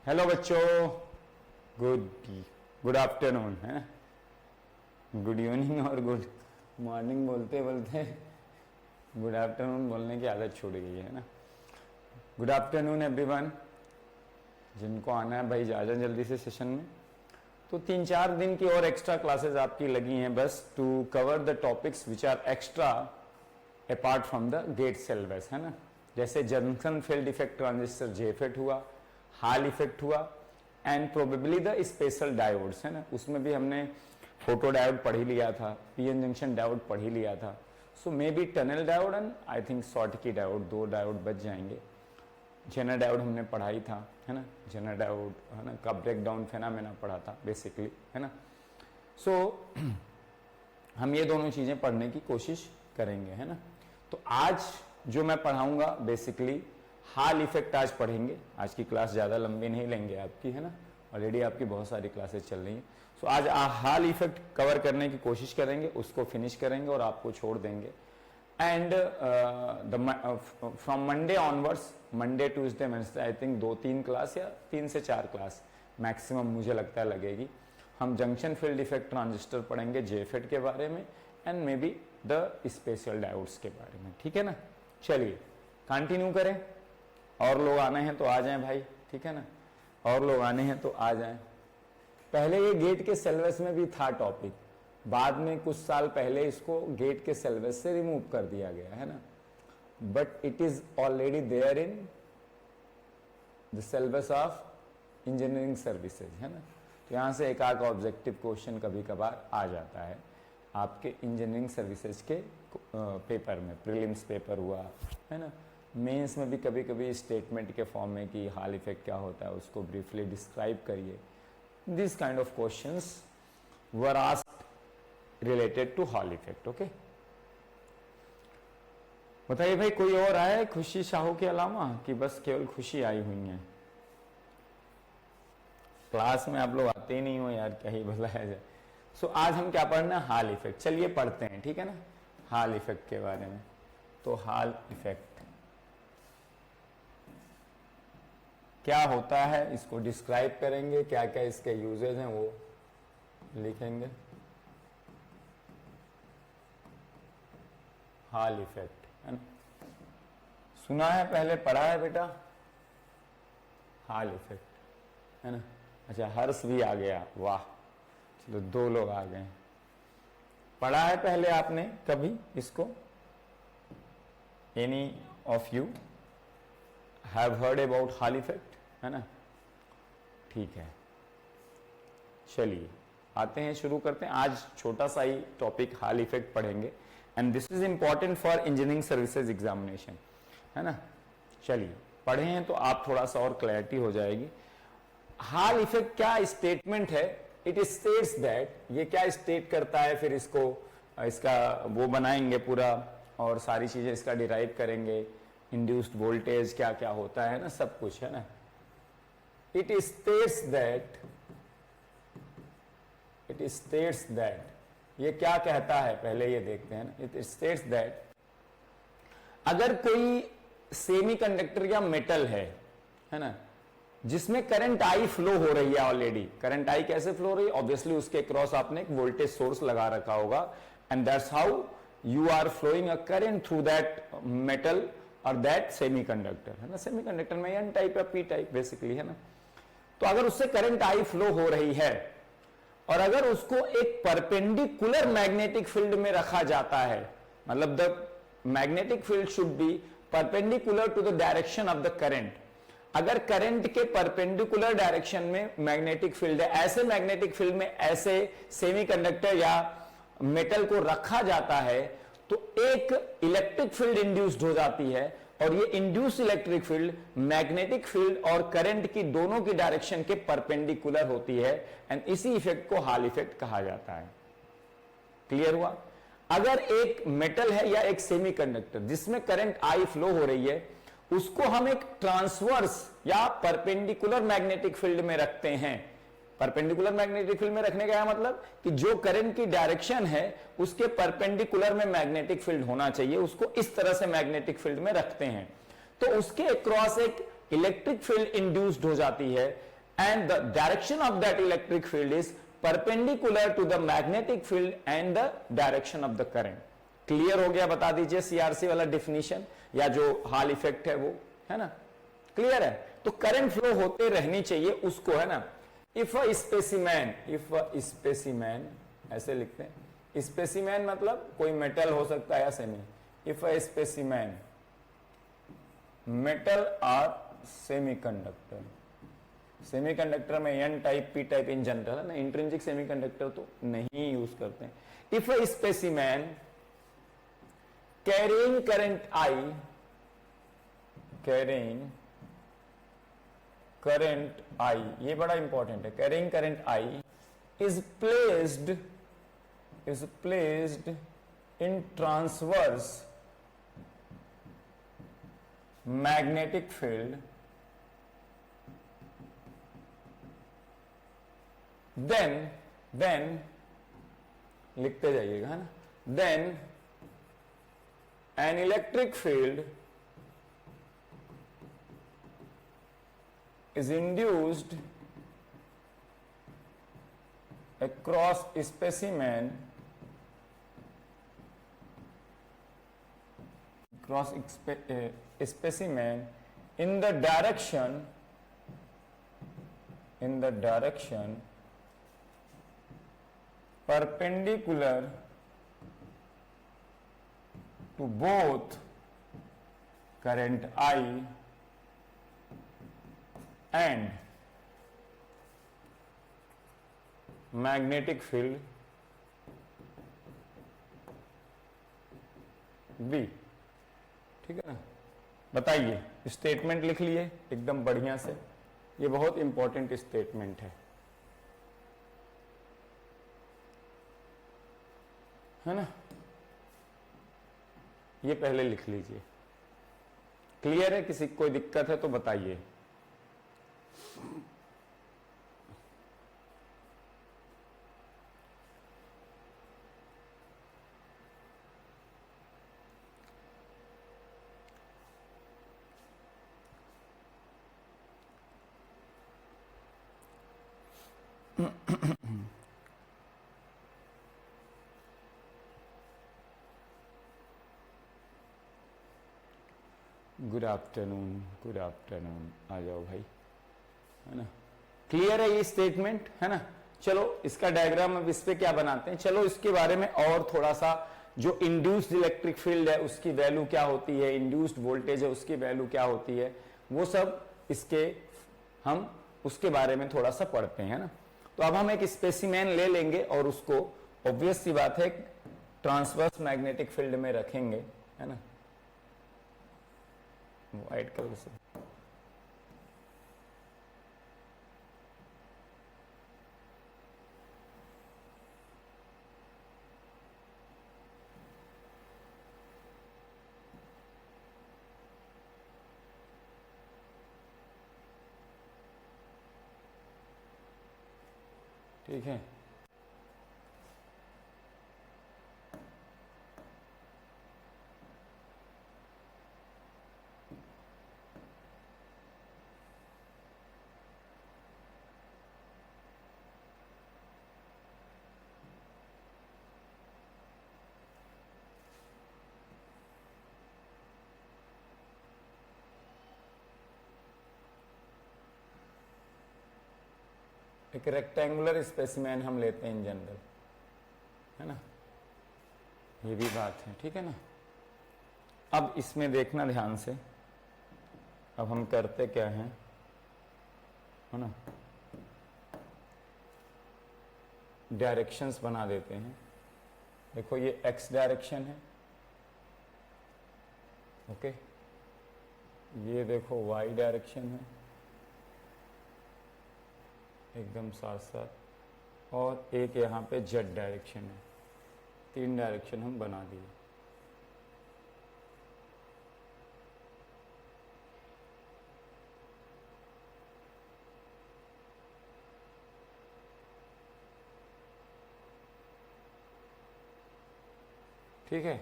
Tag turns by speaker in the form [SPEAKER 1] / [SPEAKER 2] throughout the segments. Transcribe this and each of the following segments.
[SPEAKER 1] Hello बच्चों, good good afternoon है ना, गुड इवनिंग और गुड मॉर्निंग बोलते बोलते गुड आफ्टरनून बोलने की आदत छूट गई है ना। गुड आफ्टरनून एवरीवन, जिनको आना है भाई आ जाए जल्दी से सेशन में। तो 3-4 दिन की और एक्स्ट्रा क्लासेस आपकी लगी हैं बस to cover the topics which are extra apart from the GATE syllabus, है ना। जैसे junction field effect transistor JFET हुआ, हाल इफेक्ट हुआ and probably the special diodes, है ना। उसमें भी हमने फोटो डायोड पढ़ ही लिया था, पीएन जंक्शन डायोड पढ़ ही लिया था। So maybe tunnel diode and I think Schottky diode, 2 diode बच जाएंगे। जेनर डायोड हमने पढ़ाई था, है ना, जेनर डायोड है ना का ब्रेक डाउन फेनामेना पढ़ा था बेसिकली, है ना। सो हम ये दोनों चीजें पढ़ने की कोशिश करेंगे, है ना। तो आज जो मैं पढ़ाऊंगा बेसिकली हाल इफेक्ट आज पढ़ेंगे। आज की क्लास ज़्यादा लंबी नहीं लेंगे आपकी, है ना, ऑलरेडी आपकी बहुत सारी क्लासेस चल रही हैं। सो आज हाल इफेक्ट कवर करने की कोशिश करेंगे, उसको फिनिश करेंगे और आपको छोड़ देंगे। And from Monday onwards, Monday Tuesday Wednesday, I think 2-3 class या 3 से 4 क्लास मैक्सिमम मुझे लगता है लगेगी। हम जंक्शन फील्ड इफेक्ट ट्रांजिस्टर पढ़ेंगे, जेफेट के बारे में and may be the special diodes के बारे में, ठीक है ना। चलिए कंटिन्यू करें। और लोग आने हैं तो आ जाएं भाई, ठीक है ना, और लोग आने हैं तो आ जाएं। पहले ये गेट के सिलेबस में भी था टॉपिक, बाद में कुछ साल पहले इसको गेट के सिलेबस से रिमूव कर दिया गया, है ना, but it is already there in the syllabus of engineering services, है ना। तो यहाँ से एक आध ऑब्जेक्टिव क्वेश्चन कभी कभार आ जाता है आपके इंजीनियरिंग सर्विसेज के पेपर में, प्रीलिम्स पेपर हुआ, है ना। मेंस में भी कभी कभी स्टेटमेंट के फॉर्म में कि हाल इफेक्ट क्या होता है उसको ब्रीफली डिस्क्राइब करिए। This kind of questions were asked related to Hall effect. Okay, बताइए भाई कोई और आया है खुशी साहू के अलावा कि बस केवल खुशी आई हुई है? क्लास में आप लोग आते ही नहीं हो यार, क्या ही बताया जाए। सो आज हम क्या पढ़ना है? हाल इफेक्ट। चलिए पढ़ते हैं, ठीक है ना, हाल इफेक्ट के बारे में। तो हाल इफेक्ट क्या होता है इसको डिस्क्राइब करेंगे, क्या क्या इसके यूजेज हैं वो लिखेंगे। हाल इफेक्ट, है ना, सुना है, पहले पढ़ा है बेटा हाल इफेक्ट, है ना। अच्छा हर्ष भी आ गया, वाह, चलो 2 लोग आ गए। पढ़ा है पहले आपने कभी इसको? Any of you have heard about hall effect, है ना, ठीक है। चलिए आते हैं, शुरू करते हैं। आज छोटा सा ही टॉपिक हाल इफेक्ट पढ़ेंगे and this is important for engineering services examination, है ना। चलिए पढ़े हैं तो आप थोड़ा सा और क्लैरिटी हो जाएगी। हाल इफेक्ट क्या स्टेटमेंट है? इट स्टेट्स दैट, ये क्या स्टेट करता है, फिर इसको इसका वो बनाएंगे पूरा और सारी चीजें इसका डिराइव करेंगे, इंड्यूस्ड वोल्टेज क्या क्या होता है ना, सब कुछ, है ना। इट स्टेट्स दैट, ये क्या कहता है पहले ये देखते हैं ना। इट स्टेट्स दैट अगर कोई सेमीकंडक्टर या मेटल है ना, जिसमें करंट आई फ्लो हो रही है, ऑलरेडी करंट आई कैसे फ्लो हो रही है? ऑब्वियसली उसके क्रॉस आपने एक वोल्टेज सोर्स लगा रखा होगा and that's how you are flowing a current through that metal और दैट सेमीकंडक्टर, है ना। सेमीकंडक्टर में एन टाइप या पी टाइप बेसिकली, है ना। तो अगर उससे करंट आई फ्लो हो रही है और अगर उसको एक परपेंडिकुलर मैग्नेटिक फील्ड में रखा जाता है, मतलब the magnetic field should be perpendicular to the direction of the current. अगर करंट के परपेंडिकुलर डायरेक्शन में मैग्नेटिक फील्ड है, ऐसे मैग्नेटिक फील्ड में ऐसे सेमीकंडक्टर या मेटल को रखा जाता है तो एक इलेक्ट्रिक फील्ड इंड्यूस्ड हो जाती है और ये induce electric field magnetic field और करंट की दोनों की डायरेक्शन के परपेंडिकुलर होती है एंड इसी इफेक्ट को हाल इफेक्ट कहा जाता है। क्लियर हुआ? अगर एक मेटल है या एक सेमीकंडक्टर जिसमें करंट आई फ्लो हो रही है, उसको हम एक ट्रांसवर्स या परपेंडिकुलर मैग्नेटिक फील्ड में रखते हैं। परपेंडिकुलर मैग्नेटिक फील्ड में रखने का मतलब कि जो करंट की डायरेक्शन है उसके परपेंडिकुलर में मैग्नेटिक फील्ड होना चाहिए, उसको इस तरह से मैग्नेटिक फील्ड में रखते हैं। तो उसके अक्रॉस एक इलेक्ट्रिक फील्ड इंड्यूस्ड हो जाती है and the direction of that electric field is perpendicular to the magnetic field and the direction of the current. Clear हो गया? बता दीजिए सीआरसी वाला डिफिनीशन या जो हॉल इफेक्ट है वो, है ना? क्लियर है? तो करंट फ्लो होते रहनी चाहिए उसको, है ना? इफ अ स्पेसिमैन ऐसे लिखते हैं, स्पेसिमैन मतलब कोई मेटल हो सकता है या semi. If a specimen metal और सेमीकंडक्टर, सेमीकंडक्टर में N type P type in general है ना, इंट्रिंसिक सेमीकंडक्टर तो नहीं यूज करते हैं. If a specimen carrying current I, carrying current I, ये बड़ा इंपॉर्टेंट है. Carrying current I is placed in transverse magnetic field, then लिखते जाइएगा, है ना? Then an electric field is induced across a specimen in the direction perpendicular to both current I and magnetic field B. ठीक है ना? बताइए, statement लिख लिए एकदम बढ़िया से. ये बहुत इंपॉर्टेंट स्टेटमेंट है ना? ये पहले लिख लीजिए. क्लियर है? किसी कोई दिक्कत है तो बताइए. Good afternoon. आ जाओ भाई, है ना? क्लियर है ये स्टेटमेंट, है ना? चलो इसका डायग्राम अब इस पे क्या बनाते हैं. चलो इसके बारे में और थोड़ा सा, जो इंड्यूस्ड इलेक्ट्रिक फील्ड है उसकी वैल्यू क्या होती है, इंड्यूस्ड वोल्टेज है उसकी वैल्यू क्या होती है, वो सब इसके हम उसके बारे में थोड़ा सा पढ़ते हैं, है ना? तो अब हम एक स्पेसिमेन ले लेंगे और उसको ऑब्वियस सी बात है ट्रांसवर्स मैग्नेटिक फील्ड में रखेंगे, है ना? व्हाइट कलर से. ठीक है? एक रेक्टेंगुलर स्पेसिमेन हम लेते हैं इन जनरल, है ना? ये भी बात है, ठीक है ना? अब इसमें देखना ध्यान से. अब हम करते क्या है ना? डायरेक्शंस बना देते हैं. देखो ये एक्स डायरेक्शन है, ओके. ये देखो वाई डायरेक्शन है, एकदम साथ साथ, और एक यहाँ पे जेड डायरेक्शन है. 3 डायरेक्शन हम बना दिए. ठीक है?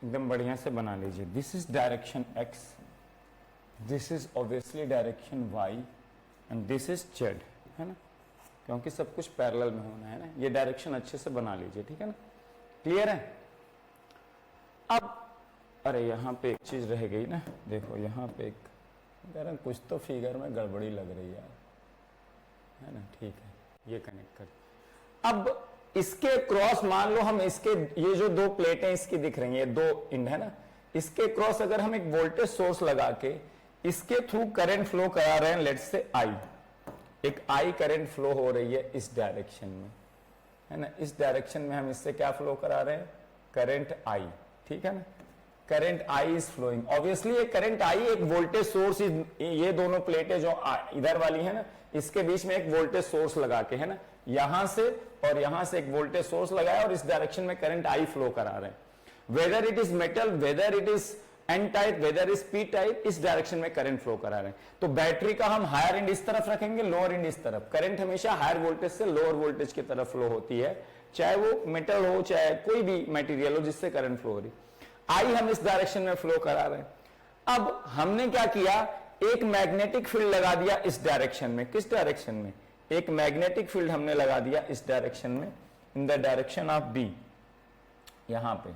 [SPEAKER 1] एकदम बढ़िया से बना लीजिए. This is direction X, this is obviously direction Y, and this is Z, है ना, क्योंकि सब कुछ पैरेलल में होना है ना। ये डायरेक्शन अच्छे से बना लीजिए, ठीक है ना, क्लियर है। अब अरे यहाँ पे एक चीज रह गई ना, देखो यहाँ पे एक कुछ तो फिगर में गड़बड़ी लग रही है ना, ठीक है, ये कनेक्ट कर। अब इसके क्रॉस मान लो हम इसके, ये जो दो प्लेटें इसकी दिख रही हैं, ये दो इंड है ना, इसके क्रॉस अगर हम एक वोल्टेज सोर्स लगा के इसके थ्रू करंट फ्लो करा रहे हैं, लेट्स से आई, एक आई करंट फ्लो हो रही है इस डायरेक्शन में, है ना, इस डायरेक्शन में हम इससे क्या फ्लो करा रहे हैं, करंट आई, ठीक है ना, current I is flowing. Obviously ये करंट आई एक वोल्टेज सोर्स, ये दोनों प्लेटें जो इधर वाली है ना, इसके बीच में एक वोल्टेज सोर्स लगा के, है ना, यहां से और यहां से एक वोल्टेज सोर्स लगाया और इस डायरेक्शन में करंट आई फ्लो करा रहे हैं। Whether it is metal, whether it is N type, whether is P type, इस डायरेक्शन में करंट फ्लो करा रहे हैं। तो बैटरी का हम हायर एंड इस तरफ रखेंगे, लोअर एंड इस तरफ। करंट हमेशा हायर वोल्टेज से लोअर वोल्टेज की तरफ फ्लो होती है, चाहे वो मेटल हो चाहे कोई भी मटेरियल हो जिससे करंट फ्लो हो रही। आई हम इस डायरेक्शन में फ्लो करा रहे हैं। अब हमने क्या किया, एक मैग्नेटिक फील्ड लगा दिया इस डायरेक्शन में। किस डायरेक्शन में, एक मैग्नेटिक फील्ड हमने लगा दिया इस डायरेक्शन में, in the direction of B. यहां पे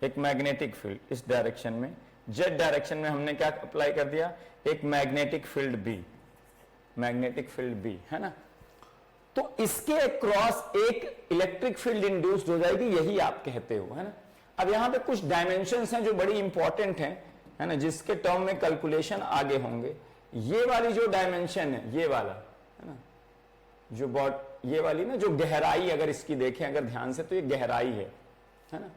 [SPEAKER 1] एक मैग्नेटिक फील्ड इस डायरेक्शन में, जेड डायरेक्शन में हमने क्या अप्लाई कर दिया, एक magnetic field B, magnetic field B, है ना। तो इसके क्रॉस एक इलेक्ट्रिक फील्ड इंड्यूस्ड हो जाएगी, यही आप कहते हो, है ना। अब यहां पे कुछ डायमेंशंस हैं जो बड़ी इंपॉर्टेंट हैं, है ना, जिसके टर्म में कैलकुलेशन आगे होंगे। ये वाली जो डायमेंशन है, ये वाला, है ना, जो ये वाली ना, जो गहराई अगर इसकी देखें अगर ध्यान से, तो ये गहराई है ना,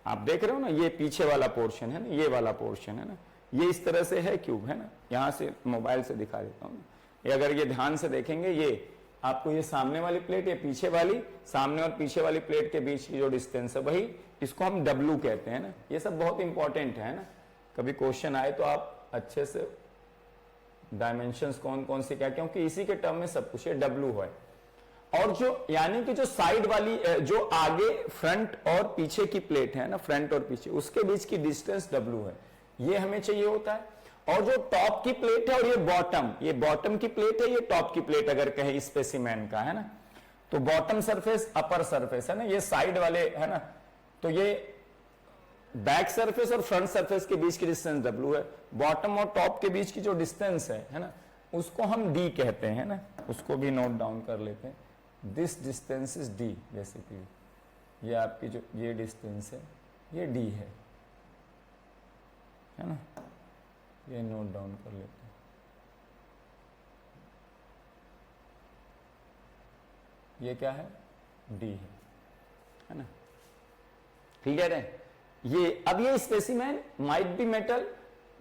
[SPEAKER 1] आप देख रहे हो ना, ये पीछे वाला पोर्शन है ना, ये वाला पोर्शन है ना, ये इस तरह से है क्यूब, है ना, यहां से मोबाइल से दिखा देता हूं। ये अगर ये ध्यान से देखेंगे, ये आपको ये सामने वाली प्लेट, ये पीछे वाली, सामने और पीछे वाली प्लेट के बीच की जो डिस्टेंस है, वही इसको हम W कहते हैं ना। ये सब बहुत इंपॉर्टेंट है ना, कभी क्वेश्चन आए तो आप अच्छे से डायमेंशंस कौन कौन सी क्या, क्योंकि इसी के टर्म में सब कुछ है, W है। और जो यानी कि जो साइड वाली, जो आगे फ्रंट और पीछे की प्लेट है ना, फ्रंट और पीछे, उसके बीच की डिस्टेंस W है, ये हमें चाहिए होता है। और जो टॉप की प्लेट है और ये बॉटम की प्लेट है, ये टॉप की प्लेट अगर कहें स्पेसिमेन का, है ना, तो बॉटम सरफेस अपर सरफेस है ना, ये साइड वाले, है ना, तो ये बैक सरफेस और फ्रंट सरफेस के बीच की डिस्टेंस W है। बॉटम और टॉप के बीच की जो डिस्टेंस है ना, उसको हम D कहते हैं ना, उसको भी नोट डाउन कर लेते हैं। This distance is D basically, ये आपकी जो ये डिस्टेंस है, ये D है ना, ये नोट डाउन कर लेते हैं। ये क्या है, D है ना, क्लियर है। ये अब ये specimen might be metal,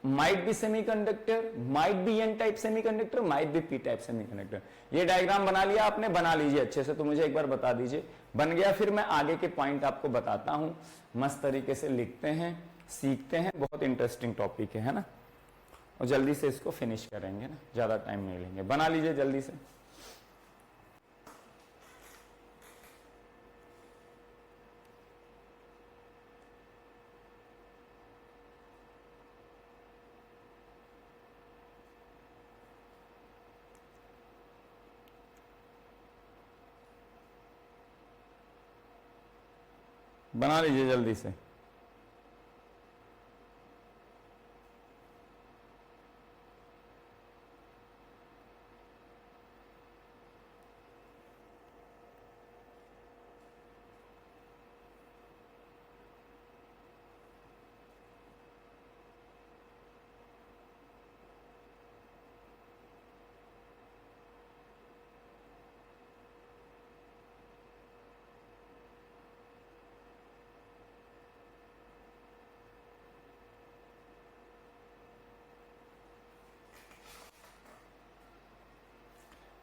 [SPEAKER 1] might be semiconductor, might be N type semiconductor, might be P type semiconductor. ये डायग्राम बना लिया आपने, बना लीजिए अच्छे से, तो मुझे एक बार बता दीजिए बन गया, फिर मैं आगे के पॉइंट आपको बताता हूं। मस्त तरीके से लिखते हैं, सीखते हैं, बहुत इंटरेस्टिंग टॉपिक है ना, और जल्दी से इसको फिनिश करेंगे ना, ज्यादा टाइम नहीं लेंगे। बना लीजिए जल्दी से। बना लीजिए जल्दी से।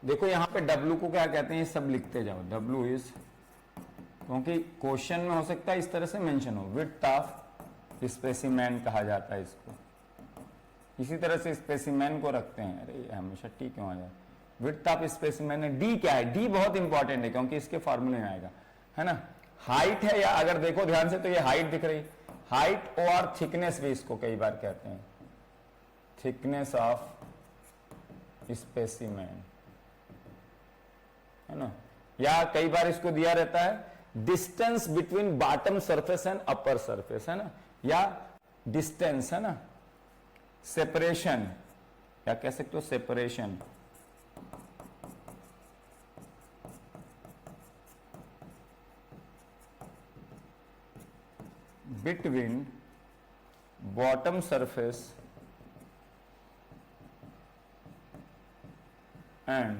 [SPEAKER 1] देखो यहां पे W को क्या कहते हैं, सब लिखते जाओ। W इज, क्योंकि क्वेश्चन में हो सकता है इस तरह से मेंशन हो, विड्थ ऑफ स्पेसिमेन कहा जाता है इसको, इसी तरह से स्पेसिमेन को रखते हैं। अरे हमेशा T क्यों आ जाए, विड्थ ऑफ स्पेसिमेन है। D क्या है, D बहुत इंपॉर्टेंट है क्योंकि इसके फॉर्मूले में आएगा, है ना। हाइट है, या अगर देखो ध्यान से तो ये हाइट दिख रही, हाइट और थिकनेस भी इसको कई बार कहते हैं, थिकनेस ऑफ स्पेसिमेन, है ना, या कई बार इसको दिया रहता है distance between bottom surface and upper surface, है ना, या डिस्टेंस, है ना, सेपरेशन, या कह सकते हो separation between bottom surface and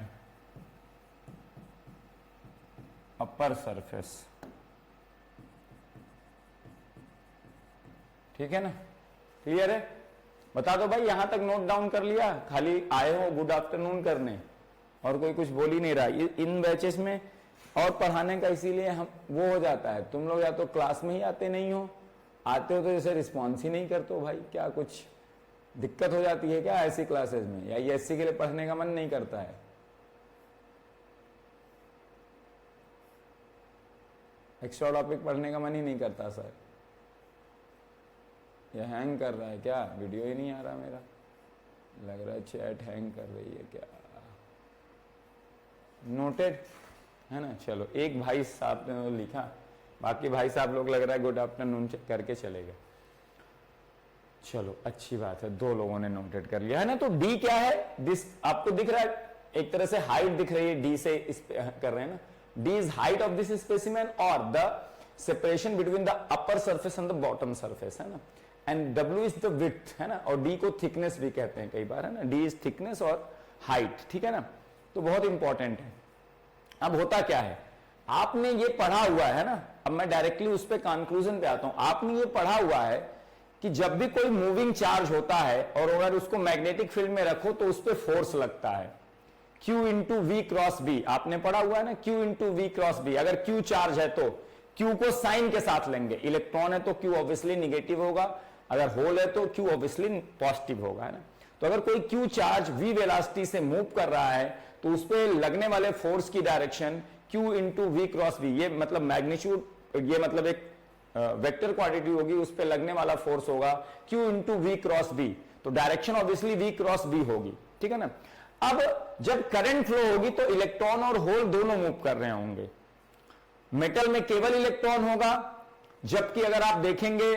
[SPEAKER 1] upper surface. ठीक है ना, क्लियर है? बता दो भाई, यहां तक नोट डाउन कर लिया? खाली आए हो गुड आफ्टरनून करने और कोई कुछ बोल ही नहीं रहा। इन बैचेस में और पढ़ाने का इसीलिए हम वो हो जाता है, तुम लोग या तो क्लास में ही आते नहीं हो, आते हो तो जैसे रिस्पॉन्स ही नहीं करते हो। भाई क्या कुछ दिक्कत हो जाती है क्या ऐसी क्लासेस में, या यूएससी के लिए पढ़ने का मन नहीं करता है? एक्स्ट्रा टॉपिक पढ़ने का मन ही नहीं करता सर? यह हैंग कर रहा है क्या? वीडियो ही नहीं आ रहा मेरा, लग रहा है चैट हैंग कर रही है क्या? नोटेड है ना। चलो, एक भाई साहब ने तो लिखा, बाकी भाई साहब लोग लग रहा है गुड आफ्टरनून करके चलेगा। चलो अच्छी बात है, दो लोगों ने नोटेड कर लिया है ना। तो डी क्या है? दिस आपको दिख रहा है, एक तरह से हाइट दिख रही है, डी से इस कर रहे हैं ना। D is height of this specimen और the separation between the upper surface and the bottom surface, है ना। And W is the width, है ना, और डी को थिकनेस भी कहते हैं कई बार, है ना। डी इज थिकनेस और हाइट, ठीक है ना। तो बहुत इंपॉर्टेंट है। अब होता क्या है, आपने ये पढ़ा हुआ है ना, अब मैं डायरेक्टली उस पर कंक्लूजन पे आता हूं। आपने ये पढ़ा हुआ है कि जब भी कोई मूविंग चार्ज होता है और अगर उसको मैग्नेटिक फील्ड में रखो तो उस पर फोर्स लगता है, Q into V cross B. आपने पढ़ा हुआ है ना, Q into V cross B. अगर Q चार्ज है तो Q को साइन के साथ लेंगे, इलेक्ट्रॉन है तो Q ऑब्वियसली निगेटिव होगा, अगर होल है तो Q ऑब्वियसली पॉजिटिव होगा, है ना। तो अगर कोई Q चार्ज V वेलोसिटी से मूव कर रहा है तो उस पर लगने वाले फोर्स की direction Q into V cross B, ये मतलब मैग्नीट्यूड, ये मतलब एक वेक्टर क्वांटिटी होगी, उस पर लगने वाला फोर्स होगा Q into V cross B. तो direction obviously V cross B होगी, ठीक है ना। अब जब करंट फ्लो होगी तो इलेक्ट्रॉन और होल दोनों मूव कर रहे होंगे। मेटल में केवल इलेक्ट्रॉन होगा, जबकि अगर आप देखेंगे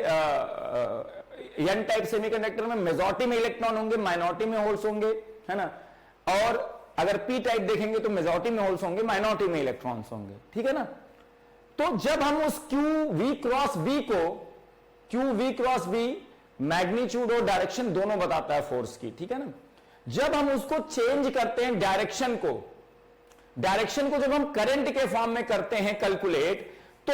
[SPEAKER 1] एन टाइप सेमीकंडक्टर में मेजॉरिटी में इलेक्ट्रॉन होंगे, माइनॉरिटी में होल्स होंगे, है ना। और अगर पी टाइप देखेंगे तो मेजॉरिटी में होल्स होंगे, माइनॉरिटी में इलेक्ट्रॉन्स होंगे, ठीक है ना। तो जब हम उस क्यू वी क्रॉस बी को, Q V cross B magnitude और डायरेक्शन दोनों बताता है फोर्स की, ठीक है ना। जब हम उसको चेंज करते हैं डायरेक्शन को जब हम करंट के फॉर्म में करते हैं कैलकुलेट, तो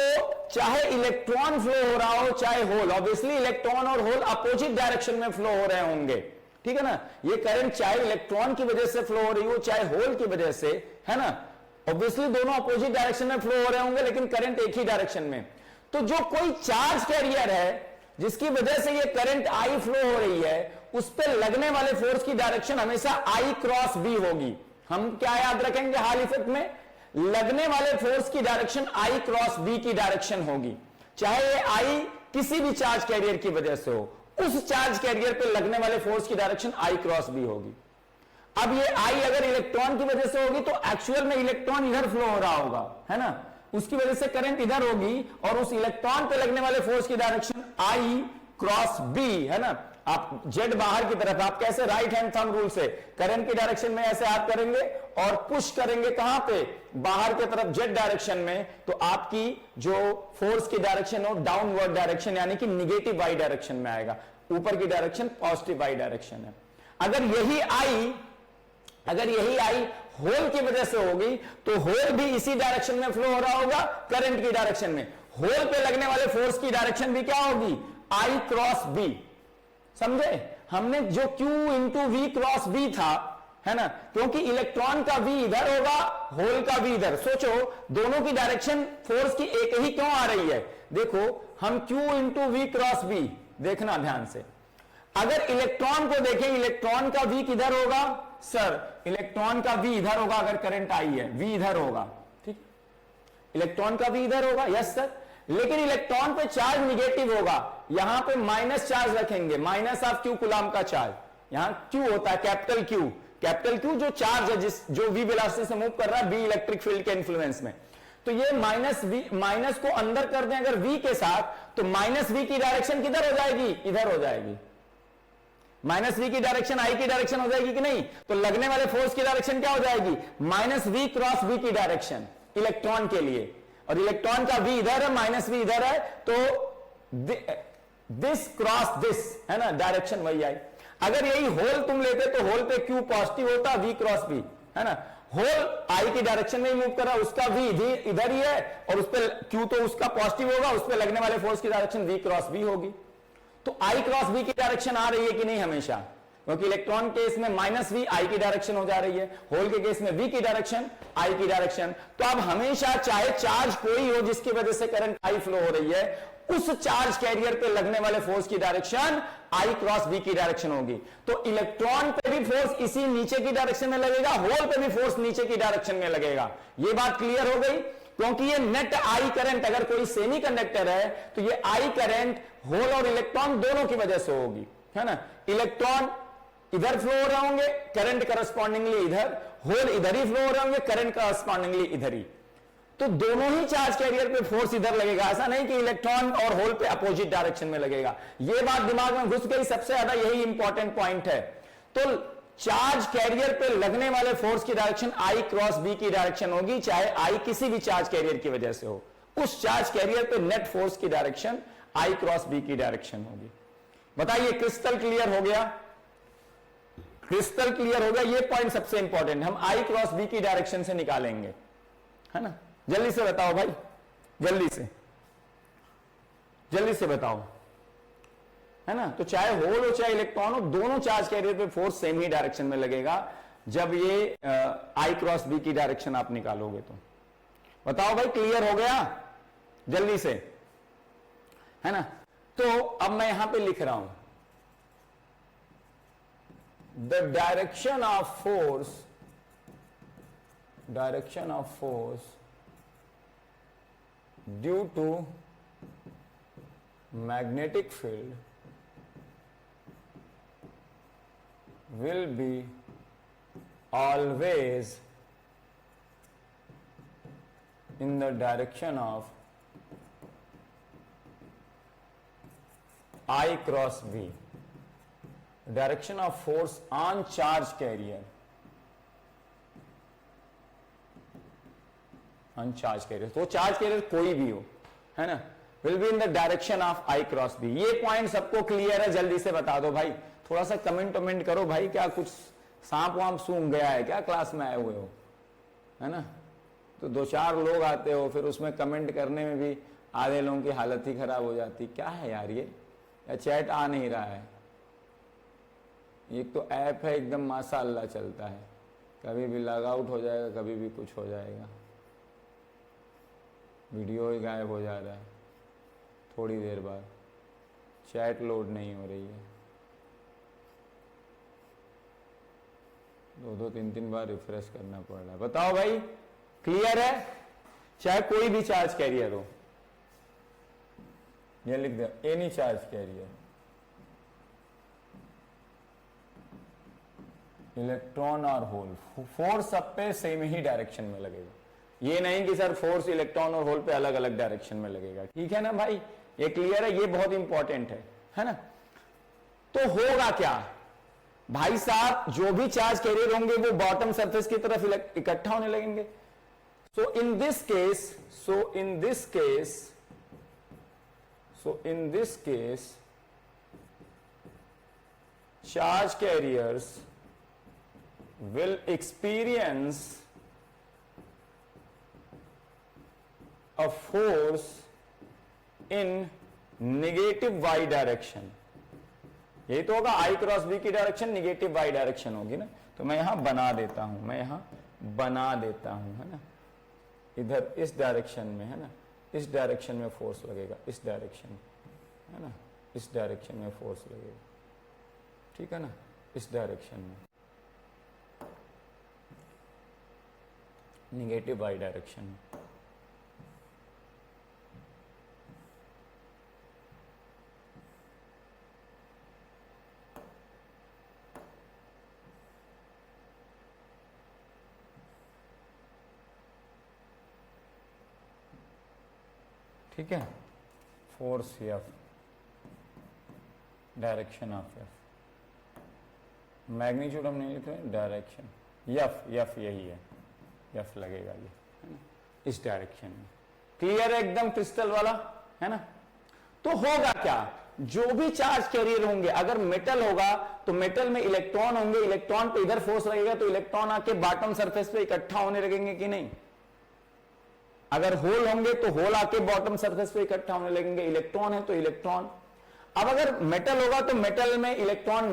[SPEAKER 1] चाहे इलेक्ट्रॉन फ्लो हो रहा हो चाहे होल, ऑब्वियसली इलेक्ट्रॉन और होल अपोजिट डायरेक्शन में फ्लो हो रहे होंगे, ठीक है ना। ये करंट चाहे इलेक्ट्रॉन की वजह से फ्लो हो रही हो चाहे होल की वजह से, है ना, ऑब्वियसली दोनों अपोजिट डायरेक्शन में फ्लो हो रहे होंगे, लेकिन करंट एक ही डायरेक्शन में। तो जो कोई चार्ज कैरियर है जिसकी वजह से ये करंट आई फ्लो हो रही है, उस पर लगने वाले फोर्स की डायरेक्शन हमेशा आई क्रॉस बी होगी। हम क्या याद रखेंगे हॉल इफेक्ट में, लगने वाले फोर्स की डायरेक्शन आई क्रॉस बी की डायरेक्शन होगी, चाहे ये आई किसी भी चार्ज कैरियर की वजह से हो, उस चार्ज कैरियर पे लगने वाले फोर्स की डायरेक्शन आई क्रॉस बी होगी। अब ये आई अगर इलेक्ट्रॉन की वजह से होगी तो एक्चुअल में इलेक्ट्रॉन इधर फ्लो हो रहा होगा, है ना, उसकी वजह से करंट इधर होगी और उस इलेक्ट्रॉन पे लगने वाले फोर्स की डायरेक्शन आई क्रॉस बी, है ना। आप जेड बाहर की तरफ, आप कैसे राइट हैंड थंब रूल से करंट की डायरेक्शन में ऐसे हाथ करेंगे और पुश करेंगे कहां पे, बाहर की तरफ जेड डायरेक्शन में, तो आपकी जो फोर्स की डायरेक्शन हो डाउनवर्ड डायरेक्शन यानी कि निगेटिव वाई डायरेक्शन में आएगा, ऊपर की डायरेक्शन पॉजिटिव वाई डायरेक्शन है। अगर यही आई होल की वजह से होगी तो होल भी इसी डायरेक्शन में फ्लो हो रहा होगा, करंट की डायरेक्शन में। होल पे लगने वाले फोर्स की डायरेक्शन भी क्या होगी, आई क्रॉस बी। समझे हमने, जो Q into V cross B था, है ना, क्योंकि इलेक्ट्रॉन का V इधर होगा, होल का V इधर। सोचो दोनों की डायरेक्शन फोर्स की एक ही क्यों आ रही है। देखो हम Q into V cross B, देखना ध्यान से, अगर इलेक्ट्रॉन को देखें, इलेक्ट्रॉन का V किधर होगा सर, इलेक्ट्रॉन का V इधर होगा, अगर करंट आई है V इधर होगा, ठीक, इलेक्ट्रॉन का V इधर होगा, यस सर। लेकिन इलेक्ट्रॉन पे चार्ज निगेटिव होगा, यहां पे माइनस चार्ज रखेंगे, माइनस ऑफ Q कूलम का चार्ज, यहां Q होता है कैपिटल Q, कैपिटल क्यू जो चार्ज है, जो वी वेलोसिटी से मूव कर रहा है बी इलेक्ट्रिक फील्ड के इन्फ्लुएंस में। तो ये माइनस को अंदर कर दें अगर वी के साथ, तो माइनस वी की डायरेक्शन किधर हो जाएगी, इधर हो जाएगी। माइनस वी की डायरेक्शन आई की डायरेक्शन हो जाएगी कि नहीं, तो लगने वाले फोर्स की डायरेक्शन क्या हो जाएगी, माइनस वी क्रॉस वी की डायरेक्शन इलेक्ट्रॉन के लिए, और इलेक्ट्रॉन का वी इधर है, माइनस वी इधर है, तो दिस क्रॉस दिस है ना, डायरेक्शन वही आई। अगर यही होल तुम लेते तो होल पे क्यू पॉजिटिव होता, वी क्रॉस वी है ना, होल आई की डायरेक्शन में मूव कर रहा है, उसका वी इधर ही है, और उस पर क्यू तो उसका पॉजिटिव होगा, उस पर लगने वाले फोर्स की डायरेक्शन वी क्रॉस वी होगी। तो आई क्रॉस वी की डायरेक्शन आ रही है कि नहीं हमेशा, क्योंकि इलेक्ट्रॉन केस में माइनस वी आई की डायरेक्शन हो जा रही है, होल के केस में वी की डायरेक्शन आई की डायरेक्शन। तो अब हमेशा चाहे चार्ज कोई हो जिसकी वजह से करंट आई फ्लो हो रही है, उस चार्ज कैरियर पे लगने वाले फोर्स की डायरेक्शन आई क्रॉस वी की डायरेक्शन होगी। तो इलेक्ट्रॉन पे भी फोर्स इसी नीचे की डायरेक्शन में लगेगा, होल पे भी फोर्स नीचे की डायरेक्शन में लगेगा। ये बात क्लियर हो गई, क्योंकि ये नेट आई करंट अगर कोई सेमीकंडक्टर है तो ये आई करंट होल और इलेक्ट्रॉन दोनों की वजह से होगी, है ना। इलेक्ट्रॉन इधर फ्लो हो रहे होंगे, करंट करस्पॉन्डिंगली इधर, होल इधर ही फ्लो हो रहे होंगे, करंट करस्पॉन्डिंगली इधर ही। तो दोनों ही चार्ज कैरियर पे फोर्स इधर लगेगा, ऐसा नहीं कि इलेक्ट्रॉन और होल पे अपोजिट डायरेक्शन में लगेगा। ये बात दिमाग में घुस गई, सबसे ज्यादा यही इंपॉर्टेंट पॉइंट है। तो चार्ज कैरियर पे लगने वाले फोर्स की डायरेक्शन आई क्रॉस बी की डायरेक्शन होगी, चाहे आई किसी भी चार्ज कैरियर की वजह से हो, उस चार्ज कैरियर पे नेट फोर्स की डायरेक्शन आई क्रॉस बी की डायरेक्शन होगी। बताइए, क्रिस्टल क्लियर हो गया, क्रिस्टल क्लियर हो गया। ये पॉइंट सबसे इंपॉर्टेंट हम आई क्रॉस बी की डायरेक्शन से निकालेंगे, है ना। जल्दी से बताओ भाई, जल्दी से बताओ, है ना। तो चाहे होल हो चाहे इलेक्ट्रॉन हो, दोनों चार्ज कैरियर पे फोर्स सेम ही डायरेक्शन में लगेगा जब ये आई क्रॉस बी की डायरेक्शन आप निकालोगे। तो बताओ भाई, क्लियर हो गया, जल्दी से, है ना। तो अब मैं यहां पे लिख रहा हूं, the direction of force due to magnetic field will be always in the direction of I cross B. Direction of force on charge carrier, charge carrier, तो चार्ज कैरियर कोई भी हो, है ना, will be in the direction of I cross B. ये point सबको clear है, जल्दी से बता दो भाई, थोड़ा सा कमेंट करो भाई, क्या कुछ सांप वाप सूंघ गया है क्या, क्लास में आए हुए हो, है ना। तो दो चार लोग आते हो, फिर उसमें कमेंट करने में भी आधे लोगों की हालत ही खराब हो जाती, क्या है यार ये, या चैट आ नहीं रहा है। एक तो ऐप है एकदम माशाअल्लाह चलता है, कभी भी लॉग आउट हो जाएगा, कभी भी कुछ हो जाएगा, वीडियो ही गायब हो जा रहा है, थोड़ी देर बाद चैट लोड नहीं हो रही है, 2-3 बार रिफ्रेश करना पड़ रहा है। बताओ भाई, क्लियर है, चाहे कोई भी चार्ज कैरियर हो, ये लिख दे, एनी चार्ज कैरियर, इलेक्ट्रॉन और होल, फोर्स सब पे सेम ही डायरेक्शन में लगेगा। ये नहीं कि सर फोर्स इलेक्ट्रॉन और होल पे अलग अलग डायरेक्शन में लगेगा, ठीक है ना भाई, ये क्लियर है, ये बहुत इंपॉर्टेंट है ना। तो होगा क्या भाई साहब, जो भी चार्ज कैरियर होंगे वो बॉटम सरफेस की तरफ इकट्ठा होने लगेंगे। So in this case charge carriers will experience a force in negative y direction। यही तो होगा, I क्रॉस B की डायरेक्शन निगेटिव y डायरेक्शन होगी ना। तो मैं यहां बना देता हूं, है ना, इधर इस डायरेक्शन में, है ना, इस डायरेक्शन में फोर्स लगेगा, इस डायरेक्शन, है ना, इस डायरेक्शन में फोर्स लगेगा, ठीक है ना, इस डायरेक्शन में निगेटिव वाई डायरेक्शन में। ठीक है, force F, direction of F, magnitude हम नहीं लिखते, डायरेक्शन एफ, एफ यही है, एफ लगेगा ये, है ना, इस डायरेक्शन में। क्लियर है एकदम क्रिस्टल वाला, है ना। तो होगा क्या, जो भी चार्ज कैरियर होंगे, अगर मेटल होगा तो मेटल में इलेक्ट्रॉन होंगे, इलेक्ट्रॉन पे इधर फोर्स लगेगा तो इलेक्ट्रॉन आके बॉटम सरफेस पे इकट्ठा होने लगेंगे कि नहीं। अगर होल होंगे तो होल आके बॉटम सरफेस पे इकट्ठा होने लगेंगे, इलेक्ट्रॉन है तो इलेक्ट्रॉन। अब अगर मेटल होगा तो मेटल में इलेक्ट्रॉन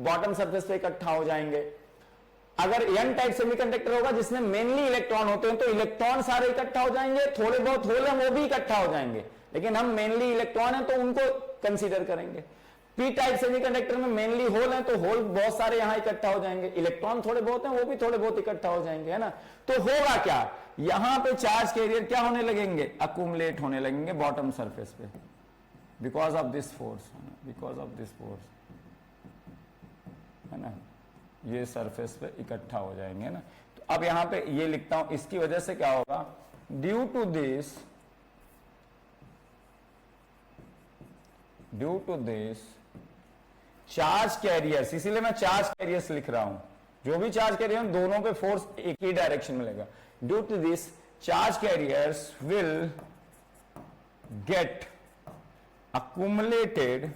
[SPEAKER 1] बॉटम सरफेस पे इकट्ठा हो जाएंगे। अगर एन टाइप सेमीकंडक्टर होगा जिसमें मेनली इलेक्ट्रॉन होते हैं तो इलेक्ट्रॉन सारे इकट्ठा हो जाएंगे, थोड़े बहुत होल है वो भी इकट्ठा हो जाएंगे, लेकिन हम मेनली इलेक्ट्रॉन है तो उनको कंसीडर करेंगे। पी टाइप सेमीकंडक्टर में मेनली होल है तो होल बहुत सारे यहां इकट्ठा हो जाएंगे, इलेक्ट्रॉन थोड़े बहुत हैं वो भी थोड़े बहुत इकट्ठा हो जाएंगे, है ना। तो होगा क्या, यहां पे चार्ज कैरियर क्या होने लगेंगे, अकुमुलेट होने लगेंगे बॉटम सरफेस पे, because of this force, because of this force, है ना, ये सरफेस पे इकट्ठा हो जाएंगे ना। तो अब यहां पे ये लिखता हूं, इसकी वजह से क्या होगा, due to this charge carriers, इसीलिए मैं चार्ज कैरियर्स लिख रहा हूं, जो भी चार्ज कैरियर दोनों पे फोर्स एक ही डायरेक्शन में लगेगा। Due to this charge carriers will get accumulated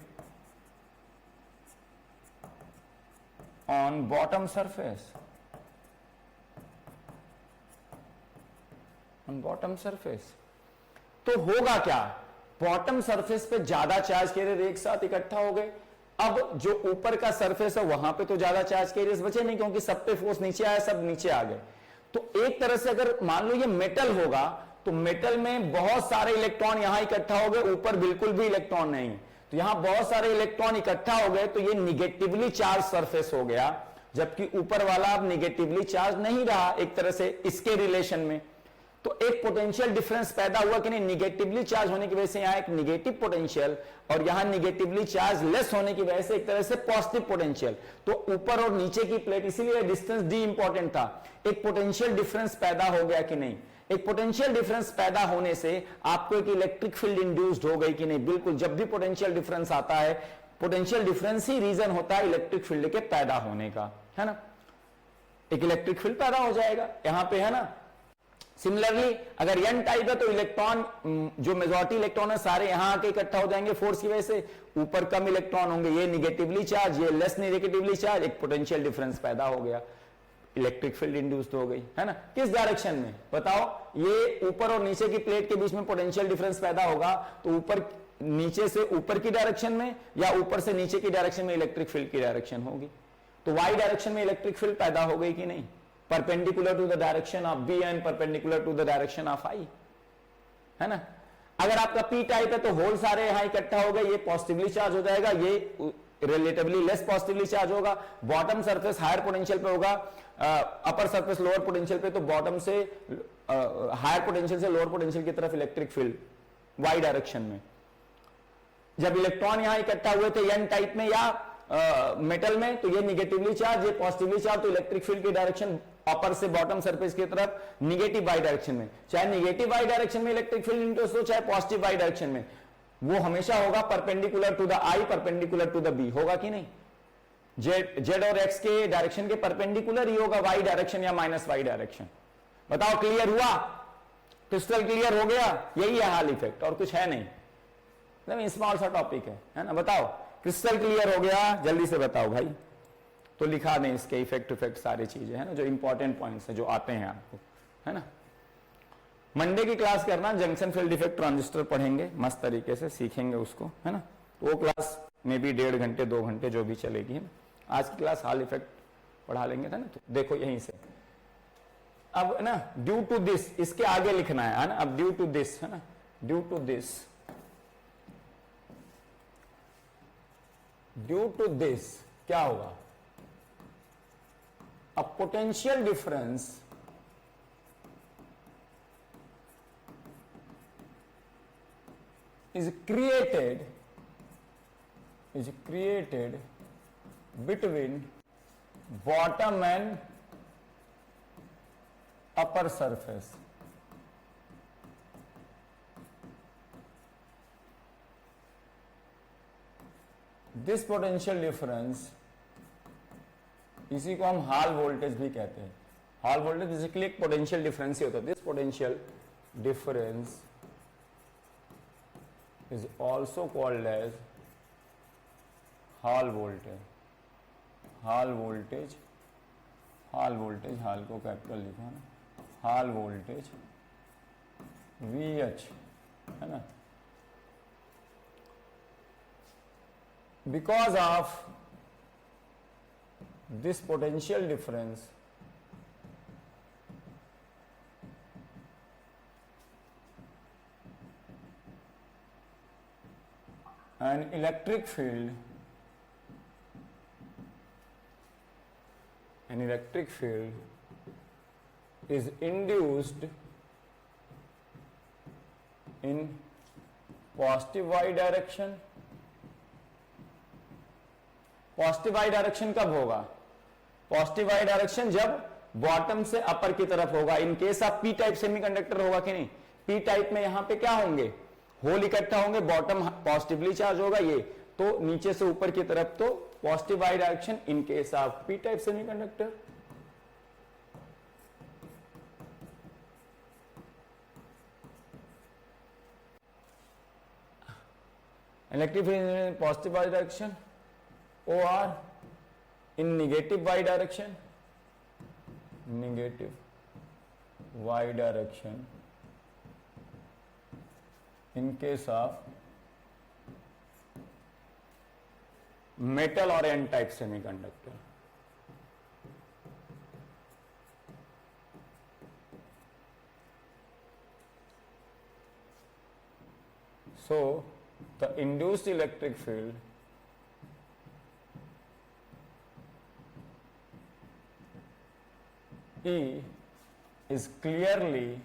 [SPEAKER 1] on bottom surface, on bottom surface। तो होगा क्या, बॉटम सरफेस पे ज्यादा चार्ज कैरियर एक साथ इकट्ठा हो गए। अब जो ऊपर का सरफेस है वहां पे तो ज्यादा चार्ज कैरियर्स बचे नहीं, क्योंकि सब पे फोर्स नीचे आया, सब नीचे आ गए। तो एक तरह से अगर मान लो ये मेटल होगा तो मेटल में बहुत सारे इलेक्ट्रॉन यहां इकट्ठा हो गए, ऊपर बिल्कुल भी इलेक्ट्रॉन नहीं, तो यहां बहुत सारे इलेक्ट्रॉन इकट्ठा हो गए, तो ये निगेटिवली चार्ज सरफेस हो गया, जबकि ऊपर वाला अब निगेटिवली चार्ज नहीं रहा एक तरह से इसके रिलेशन में। तो एक पोटेंशियल डिफरेंस पैदा हुआ कि नहीं, निगेटिवली चार्ज होने की वजह से यहां एक निगेटिव पोटेंशियल और यहां निगेटिवली चार्ज लेस होने की वजह से एक तरह से पॉजिटिव पोटेंशियल। तो ऊपर और नीचे की प्लेट, इसीलिए डिस्टेंस डी इंपॉर्टेंट था, एक पोटेंशियल डिफरेंस पैदा हो गया कि नहीं। एक पोटेंशियल डिफरेंस पैदा होने से आपको एक इलेक्ट्रिक फील्ड इंड्यूस्ड हो गई कि नहीं, बिल्कुल। जब भी पोटेंशियल डिफरेंस आता है, पोटेंशियल डिफरेंस ही रीजन होता है इलेक्ट्रिक फील्ड के पैदा होने का, है ना। एक इलेक्ट्रिक फील्ड पैदा हो जाएगा यहां पे, है ना। सिमिलरली अगर एन टाइप है तो इलेक्ट्रॉन, जो मेजॉरिटी इलेक्ट्रॉन है सारे यहां आके इकट्ठा हो जाएंगे फोर्स की वजह से, ऊपर कम इलेक्ट्रॉन होंगे, ये निगेटिवली चार्ज, ये लेस निगेटिवली चार्ज, एक पोटेंशियल डिफरेंस पैदा हो गया, इलेक्ट्रिक फील्ड इंड्यूस्ड हो गई, है ना। किस डायरेक्शन में बताओ, ये ऊपर और नीचे की प्लेट के बीच में पोटेंशियल डिफरेंस पैदा होगा, तो ऊपर नीचे से ऊपर की डायरेक्शन में या ऊपर से नीचे की डायरेक्शन में इलेक्ट्रिक फील्ड की डायरेक्शन होगी। तो वाई डायरेक्शन में इलेक्ट्रिक फील्ड पैदा हो गई कि नहीं, perpendicular to the direction of B and perpendicular to the direction of I, है ना। अगर आपका पी टाइप है तो होल सारे यहां इकट्ठा हो गए, ये पॉजिटिवली चार्ज हो जाएगा, ये रिलेटिवली लेस पॉजिटिवली चार्ज होगा, बॉटम सरफेस हायर पोटेंशियल पे होगा, अपर सरफेस लोअर पोटेंशियल पे, तो बॉटम से हायर पोटेंशियल से लोअर पोटेंशियल की तरफ इलेक्ट्रिक फील्ड वाई डायरेक्शन में। जब इलेक्ट्रॉन यहां इकट्ठा हुए थे एन टाइप में या मेटल में, तो ये निगेटिवली चार्ज, ये पॉजिटिवली चार्ज, तो इलेक्ट्रिक फील्ड की डायरेक्शन अपर से बॉटम सरफेस की तरफ निगेटिव वाई डायरेक्शन में। चाहे निगेटिव वाई डायरेक्शन में इलेक्ट्रिक फील्ड इंड्यूस हो, चाहे पॉजिटिव वाई डायरेक्शन में, वो हमेशा होगा perpendicular to the I, perpendicular to the B, होगा कि नहीं। जेड और एक्स के डायरेक्शन के परपेंडिकुलर ही होगा वाई डायरेक्शन या माइनस वाई डायरेक्शन। बताओ क्लियर हुआ, क्रिस्टल क्लियर हो गया, यही है हाल इफेक्ट और कुछ है नहीं, मतलब स्मॉल सा टॉपिक है ना। बताओ क्रिस्टल क्लियर हो गया, जल्दी से बताओ भाई, तो लिखा दें इसके इफेक्ट सारी चीजें, है ना, जो इंपॉर्टेंट पॉइंट्स है जो आते हैं आपको, है ना। मंडे की क्लास करना, जंक्शन फील्ड इफेक्ट ट्रांजिस्टर पढ़ेंगे, मस्त तरीके से सीखेंगे उसको, है ना। तो वो क्लास में भी 1.5 घंटे 2 घंटे जो भी चलेगी, है ना। आज की क्लास हाल इफेक्ट पढ़ा लेंगे, था ना। तो देखो यहीं से अब ना, ड्यू टू दिस, इसके आगे लिखना है ना। अब ड्यू टू दिस, है ना, due to this, due to this क्या होगा, a potential difference is created between bottom and upper surface, this potential difference, इसी को हम हॉल वोल्टेज भी कहते हैं। हॉल वोल्टेज बेसिकली एक पोटेंशियल डिफरेंस ही होता है। This potential difference is also called as Hall voltage. Hall voltage, Hall voltage, Hall को कैपिटल लिखा ना, हॉल वोल्टेज VH है ना, because of this potential difference an electric field is induced in positive y direction। Positive y direction कब होगा? Positive y direction जब bottom से अपर की तरफ होगा। इन case of P type semiconductor होगा कि नहीं? पी टाइप में यहां पे क्या होंगे? होल इकट्ठा होंगे, बॉटम पॉजिटिवली चार्ज होगा, ये तो नीचे से ऊपर की तरफ तो positive y direction in case of P type semiconductor. Electric field positive y direction, or in negative y direction, negative y direction in case of metal or n type semiconductor। So the induced electric field E is clearly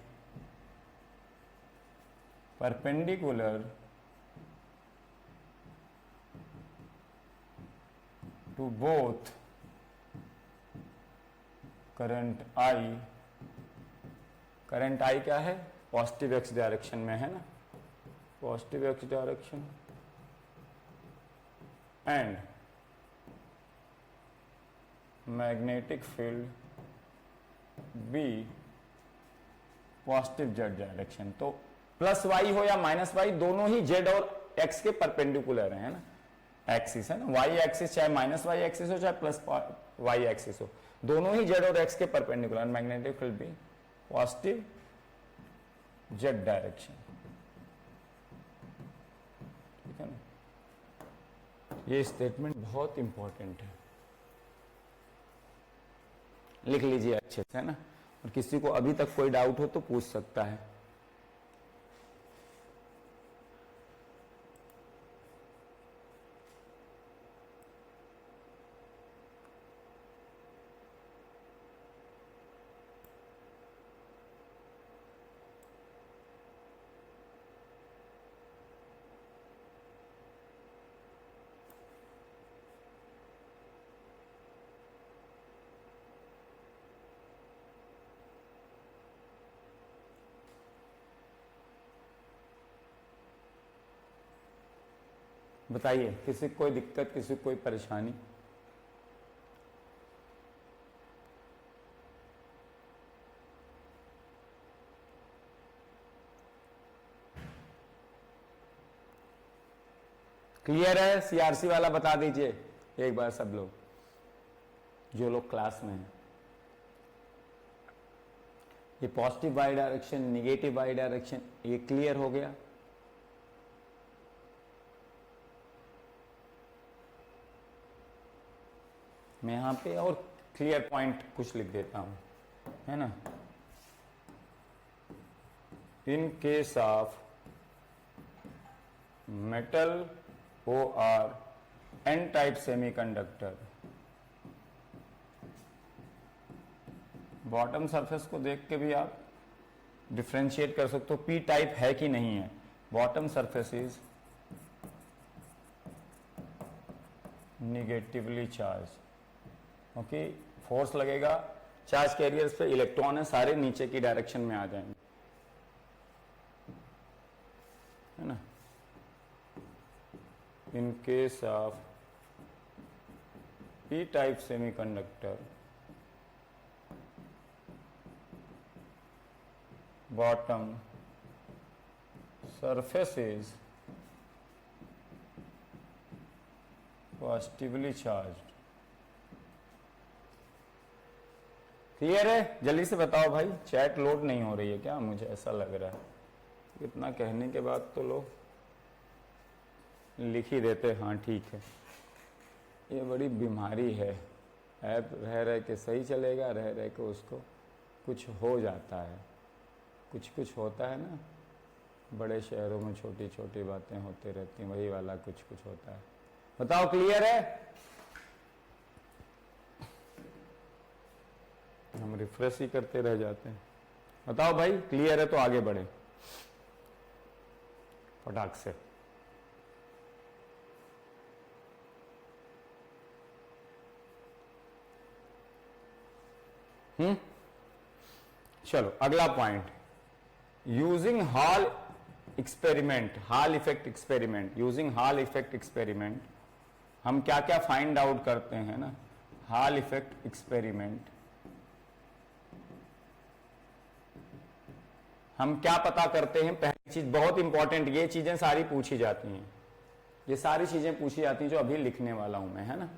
[SPEAKER 1] perpendicular to both current I, current I क्या है? Positive x direction में है ना, positive x direction, and magnetic field B positive z direction. तो plus y हो या minus y, दोनों ही z और x के परपेंडिकुलर है ना, एक्सिस है ना, y एक्सिस चाहे माइनस y एक्सिस हो चाहे प्लस y एक्सिस हो, दोनों ही z और x के perpendicular. Magnetic field B positive z direction, ठीक है ना। ये स्टेटमेंट बहुत इंपॉर्टेंट है, लिख लीजिए अच्छे से, है ना। और किसी को अभी तक कोई डाउट हो तो पूछ सकता है। बताइए, किसी को कोई दिक्कत, किसी को कोई परेशानी? क्लियर है? सीआरसी वाला बता दीजिए एक बार सब लोग, जो लोग क्लास में हैं। ये positive Y direction, negative Y direction, ये क्लियर हो गया? मैं यहां पे और क्लियर पॉइंट कुछ लिख देता हूं, है ना। इन case of metal OR N type semiconductor, bottom surface को देख के भी आप डिफ्रेंशिएट कर सकते हो पी टाइप है कि नहीं है। Bottom surface is negatively charge, okay. Force लगेगा, चार्ज कैरियर्स पे इलेक्ट्रॉन है, सारे नीचे की डायरेक्शन में आ जाएंगे, है ना। इन case of p type semiconductor bottom surface is positively charged। Clear है? जल्दी से बताओ भाई, चैट लोड नहीं हो रही है क्या? मुझे ऐसा लग रहा है, इतना कहने के बाद तो लोग लिख ही देते हाँ ठीक है। ये बड़ी बीमारी है, ऐप रह रह के सही चलेगा, रह रह के उसको कुछ हो जाता है, कुछ कुछ होता है ना। बड़े शहरों में छोटी छोटी बातें होती रहती हैं, वही वाला कुछ कुछ होता है। बताओ क्लियर है? हम रिफ्रेश ही करते रह जाते हैं। बताओ भाई क्लियर है तो आगे बढ़े फटाक से। चलो अगला point, using hall experiment, hall effect experiment. Using Hall effect experiment हम क्या क्या फाइंड आउट करते हैं ना। हॉल इफेक्ट एक्सपेरिमेंट हम क्या पता करते हैं? पहली चीज बहुत इंपॉर्टेंट, ये चीजें सारी पूछी जाती हैं, ये सारी चीजें पूछी जाती हैं जो अभी लिखने वाला हूं मैं, है ना।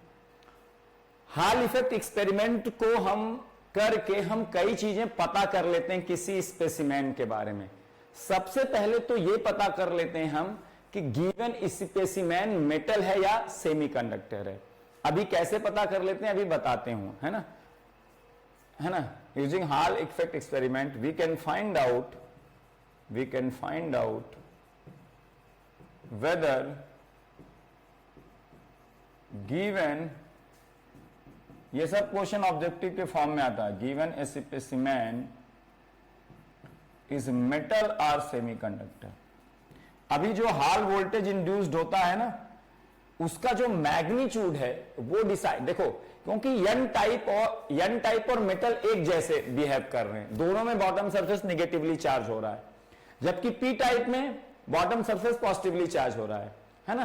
[SPEAKER 1] हॉल इफेक्ट एक्सपेरिमेंट को हम करके हम कई चीजें पता कर लेते हैं किसी स्पेसिमेन के बारे में। सबसे पहले तो ये पता कर लेते हैं हम कि गिवन स्पेसिमेन मेटल है या सेमीकंडक्टर है। अभी कैसे पता कर लेते हैं अभी बताते हूं, है ना, है ना। Using Hall effect experiment we can find out whether given, ये सब क्वेश्चन ऑब्जेक्टिव के फॉर्म में आता है, given A specimen is metal और सेमीकंडक्टर। अभी जो हॉल वोल्टेज इंड्यूस्ड होता है ना, उसका जो मैग्नीट्यूड है वो डिसाइड, देखो क्योंकि एन टाइप और मेटल एक जैसे बिहेव कर रहे हैं, दोनों में बॉटम सरफेस निगेटिवली चार्ज हो रहा है, जबकि पी टाइप में बॉटम सरफेस पॉजिटिवली चार्ज हो रहा है ना।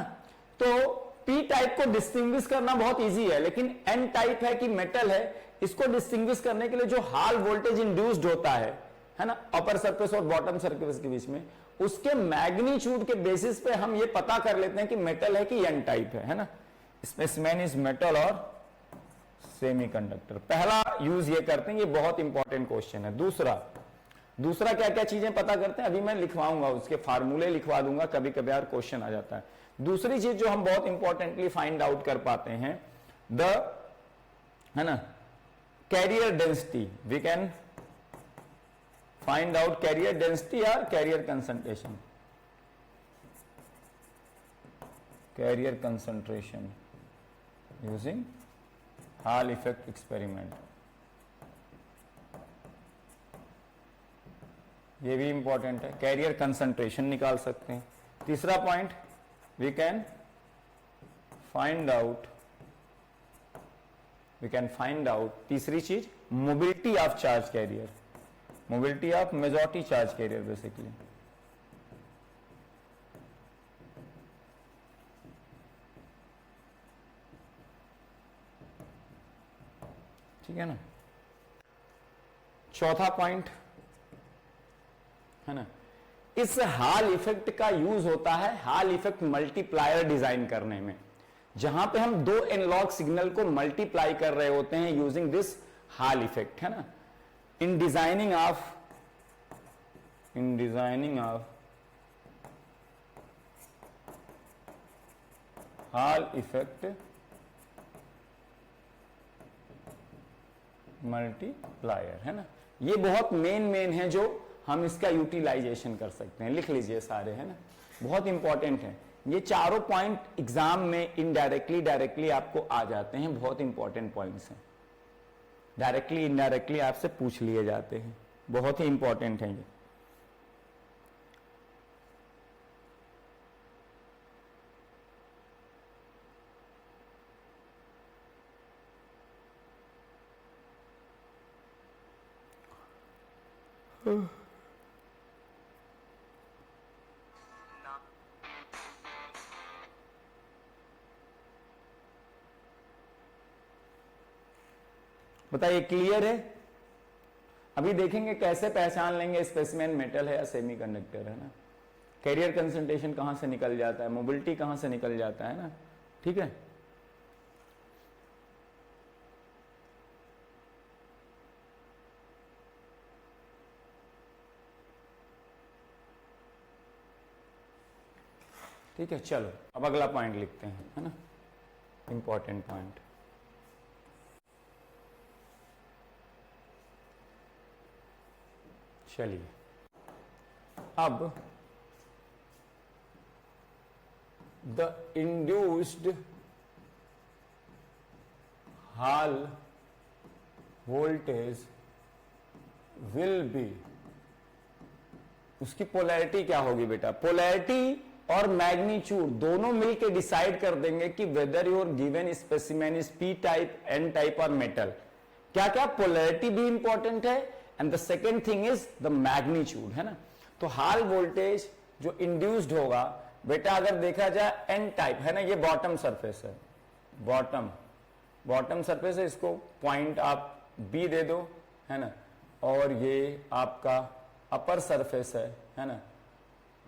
[SPEAKER 1] तो पी टाइप को डिस्टिंग्विश करना बहुत इजी है, लेकिन एन टाइप है कि मेटल है, इसको डिस्टिंग्विश करने के लिए जो हॉल वोल्टेज इंड्यूस्ड होता है ना, अपर सरफेस और बॉटम सरफेस के बीच में, उसके मैग्नीट्यूड के बेसिस पे हम ये पता कर लेते हैं कि मेटल है कि एन टाइप है ना। स्पेसिमेन इज मेटल और सेमीकंडक्टर। पहला यूज ये करते हैं, ये बहुत इंपॉर्टेंट क्वेश्चन है। दूसरा क्या क्या चीजें पता करते हैं अभी मैं लिखवाऊंगा, उसके फार्मूले लिखवा दूंगा, कभी कभी यार क्वेश्चन आ जाता है। दूसरी चीज जो हम बहुत इंपॉर्टेंटली फाइंड आउट कर पाते हैं, है ना, carrier density. We can find out carrier density और carrier concentration. Carrier concentration using Hall effect experiment, ये भी इंपॉर्टेंट है। कैरियर कंसंट्रेशन निकाल सकते हैं। तीसरा point, we can find out तीसरी चीज, mobility of charge carrier, mobility of majority charge carrier basically. ठीक है ना। चौथा पॉइंट है ना, इस हॉल इफेक्ट का यूज होता है हॉल इफेक्ट मल्टीप्लायर डिजाइन करने में, जहां पे हम दो एनालॉग सिग्नल को मल्टीप्लाई कर रहे होते हैं यूजिंग दिस हॉल इफेक्ट, है ना। In designing of hall effect multiplier, है ना। ये बहुत मेन है जो हम इसका यूटिलाइजेशन कर सकते हैं। लिख लीजिए सारे, है ना, बहुत इंपॉर्टेंट है। ये चारों पॉइंट एग्जाम में इनडायरेक्टली डायरेक्टली आपको आ जाते हैं, बहुत इंपॉर्टेंट पॉइंट्स हैं, डायरेक्टली इनडायरेक्टली आपसे पूछ लिए जाते हैं, बहुत ही इंपॉर्टेंट है ये। बताइए क्लियर है? अभी देखेंगे कैसे पहचान लेंगे स्पेसिमेन मेटल है या सेमीकंडक्टर है ना। कैरियर कंसंट्रेशन कहां से निकल जाता है, मोबिलिटी कहां से निकल जाता है ना, ठीक है। ठीक है, चलो अब अगला पॉइंट लिखते हैं, है ना, इंपॉर्टेंट पॉइंट। चलिए अब the induced hall voltage will B, उसकी पोलैरिटी क्या होगी बेटा? पोलैरिटी और मैग्नीट्यूड दोनों मिलकर डिसाइड कर देंगे कि whether your given specimen is P type, N type और मेटल। क्या क्या? पोलैरिटी भी इंपॉर्टेंट है and the second thing is the magnitude, है ना। तो हॉल वोल्टेज जो इंड्यूस्ड होगा बेटा, अगर देखा जाए एन टाइप है ना, ये बॉटम सरफेस है, बॉटम सरफेस है, इसको पॉइंट आप बी दे दो, है ना, और ये आपका अपर सरफेस है ना,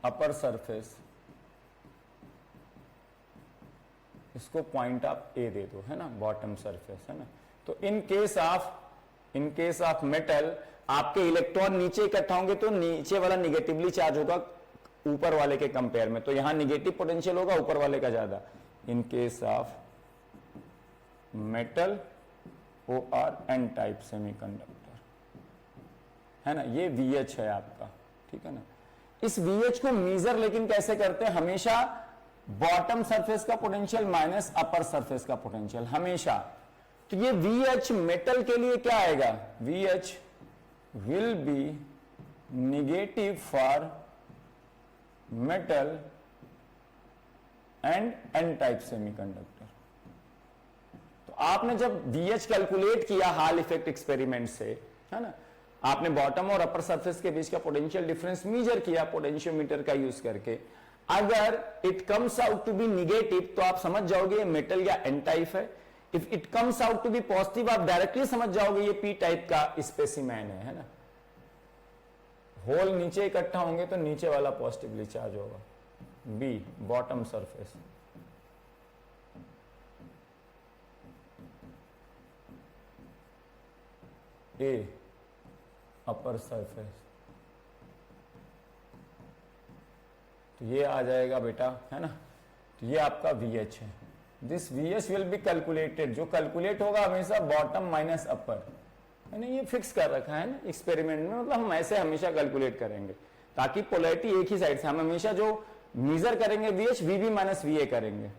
[SPEAKER 1] अपर सरफेस, इसको पॉइंट आप ए दे दो, है ना, बॉटम सरफेस, है ना। तो इन केस ऑफ मेटल आपके इलेक्ट्रॉन नीचे इकट्ठा होंगे तो नीचे वाला निगेटिवली चार्ज होगा ऊपर वाले के कंपेयर में, तो यहां निगेटिव पोटेंशियल होगा, ऊपर वाले का ज्यादा। In case of metal or N type semiconductor, है ना, ये VH है आपका, ठीक है ना। इस VH को मेजर लेकिन कैसे करते हैं? हमेशा बॉटम सरफेस का पोटेंशियल माइनस अपर सरफेस का पोटेंशियल, हमेशा। तो ये VH मेटल के लिए क्या आएगा? VH will be negative for metal and N type semiconductor. तो आपने जब VH कैलकुलेट किया हॉल इफेक्ट एक्सपेरिमेंट से, है ना, आपने बॉटम और अपर सरफेस के बीच का पोटेंशियल डिफरेंस मेजर किया पोटेंशियोमीटर का यूज करके। अगर it comes out to be negative तो आप समझ जाओगे ये मेटल या एन टाइप है। If it comes out to be positive आप डायरेक्टली समझ जाओगे ये पी टाइप का स्पेसिमेन है ना। होल नीचे इकट्ठा होंगे तो नीचे वाला पॉजिटिवली चार्ज होगा, बी बॉटम सरफेस, ए अपर सरफेस। तो ये आ जाएगा बेटा, है ना। तो ये आपका VH है। This VH will be calculated, जो कैलकुलेट होगा हमेशा बॉटम माइनस अपर, है ना, ये फिक्स कर रखा है ना एक्सपेरिमेंट में, मतलब हम ऐसे हमेशा कैलकुलेट करेंगे ताकि पोलैरिटी एक ही साइड से, हम हमेशा जो मेजर करेंगे VH VB माइनस VA करेंगे,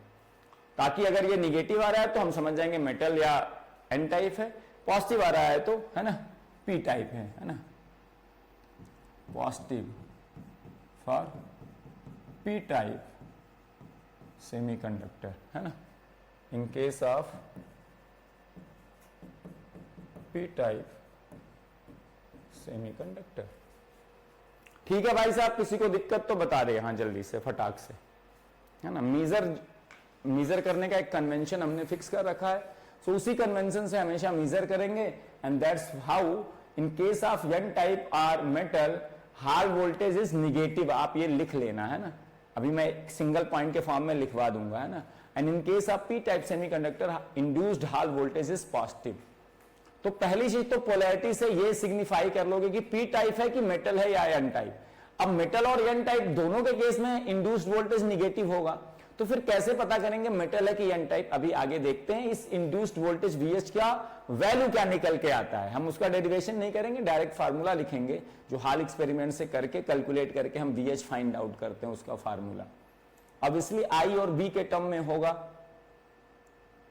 [SPEAKER 1] ताकि अगर ये निगेटिव आ रहा है तो हम समझ जाएंगे मेटल या एन टाइप है, पॉजिटिव आ रहा है तो, है ना, पी टाइप है ना, positive for P type semiconductor, है ना, इन case of P type semiconductor. ठीक है भाई साहब, किसी को दिक्कत तो बता दे हाँ जल्दी से फटाक से, है ना। मेजर करने का एक कन्वेंशन हमने फिक्स कर रखा है, तो उसी कन्वेंशन से हमेशा मेजर करेंगे and that's how in case of N type or metal Hall voltage is negative. आप ये लिख लेना, है ना, अभी मैं एक सिंगल पॉइंट के फॉर्म में लिखवा दूंगा, है ना। And in case of P type semiconductor induced hall voltage is positive. तो पहली चीज तो पोलैरिटी से ये सिग्निफाई कर लोगे कि पी टाइप है कि मेटल है या एन टाइप। अब मेटल और एन टाइप दोनों के केस में इंड्यूस्ड वोल्टेज निगेटिव होगा, तो फिर कैसे पता करेंगे मेटल है कि एन टाइप? अभी आगे देखते हैं इस इंड्यूस्ड वोल्टेज VH का वैल्यू क्या निकल के आता है। हम उसका डेरिवेशन नहीं करेंगे, डायरेक्ट फार्मूला लिखेंगे जो हॉल एक्सपेरिमेंट से करके कैलकुलेट करके हम VH फाइंड आउट करते हैं उसका फार्मूला। अब इसलिए I और B के टर्म में होगा,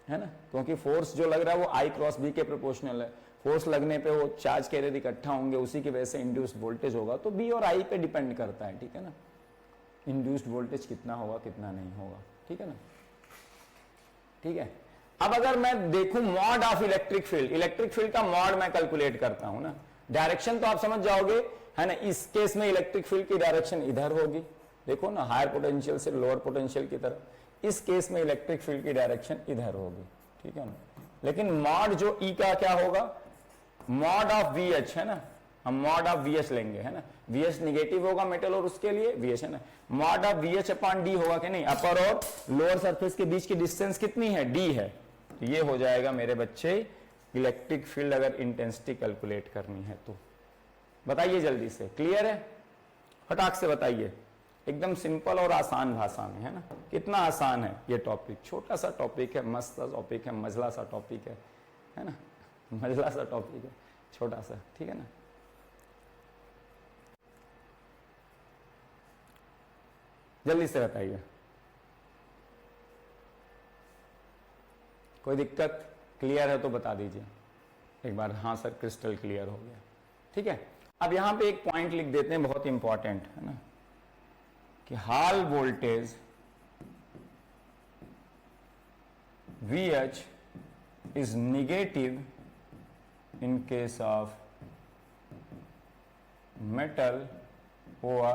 [SPEAKER 1] है ना, क्योंकि फोर्स जो लग रहा है वो I क्रॉस B के प्रोपोर्शनल है। फोर्स लगने पे वो चार्ज कैरियर इकट्ठा होंगे, उसी की वजह से इंड्यूस्ड वोल्टेज होगा। तो B और I पे डिपेंड करता है, ठीक है ना, इंड्यूस्ड वोल्टेज कितना होगा कितना नहीं होगा, ठीक है ना। ठीक है, अब अगर मैं देखूं मॉड ऑफ इलेक्ट्रिक फील्ड का मॉड मैं कैलकुलेट करता हूं ना, डायरेक्शन तो आप समझ जाओगे, है ना। इस केस में इलेक्ट्रिक फील्ड की डायरेक्शन इधर होगी, देखो ना, हायर पोटेंशियल से लोअर पोटेंशियल की तरफ। इस केस में इलेक्ट्रिक फील्ड की डायरेक्शन इधर होगी, ठीक है ना। लेकिन मॉड जो E का क्या होगा, मॉड ऑफ वी एच, है ना, हम मॉड ऑफ वी एच लेंगे, है ना, वी एच निगेटिव होगा मेटल और उसके लिए वी एच, है ना, mod of V H upon D होगा कि नहीं, अपर और लोअर सरफेस के बीच की डिस्टेंस कितनी है, डी है, तो ये हो जाएगा मेरे बच्चे इलेक्ट्रिक फील्ड अगर इंटेंसिटी कैलकुलेट करनी है तो। बताइए जल्दी से, क्लियर है, फटाक से बताइए, एकदम सिंपल और आसान भाषा में, है ना, कितना आसान है ये टॉपिक, छोटा सा टॉपिक है, मस्त सा टॉपिक है, मजला सा टॉपिक है ना, मजला सा टॉपिक है, छोटा सा, ठीक है ना। जल्दी से बताइए, कोई दिक्कत, क्लियर है तो बता दीजिए एक बार, हाँ सर क्रिस्टल क्लियर हो गया, ठीक है। अब यहां पे एक पॉइंट लिख देते हैं बहुत इंपॉर्टेंट, है ना, कि hall voltage VH is negative in case of metal or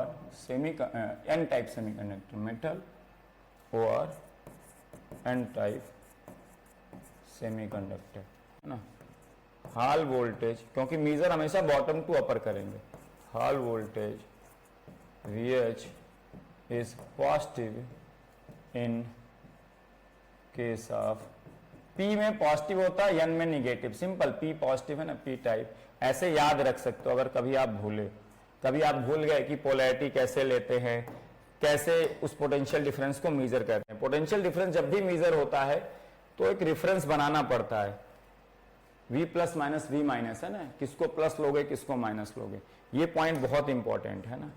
[SPEAKER 1] n-type semiconductor, metal or n-type semiconductor, है ना। हॉल वोल्टेज, क्योंकि मीजर हमेशा बॉटम टू अपर करेंगे, hall voltage VH is positive in case of P में positive होता है, N में negative, simple, P positive है ना, P टाइप, ऐसे याद रख सकते हो अगर कभी आप भूल गए कि पोलैरिटी कैसे लेते हैं, कैसे उस पोटेंशियल डिफरेंस को मेजर करते हैं। पोटेंशियल डिफरेंस जब भी मेजर होता है तो एक रेफरेंस बनाना पड़ता है, V plus minus V minus, है ना, किसको प्लस लोगे किसको माइनस लोगे, ये पॉइंट बहुत इंपॉर्टेंट है ना,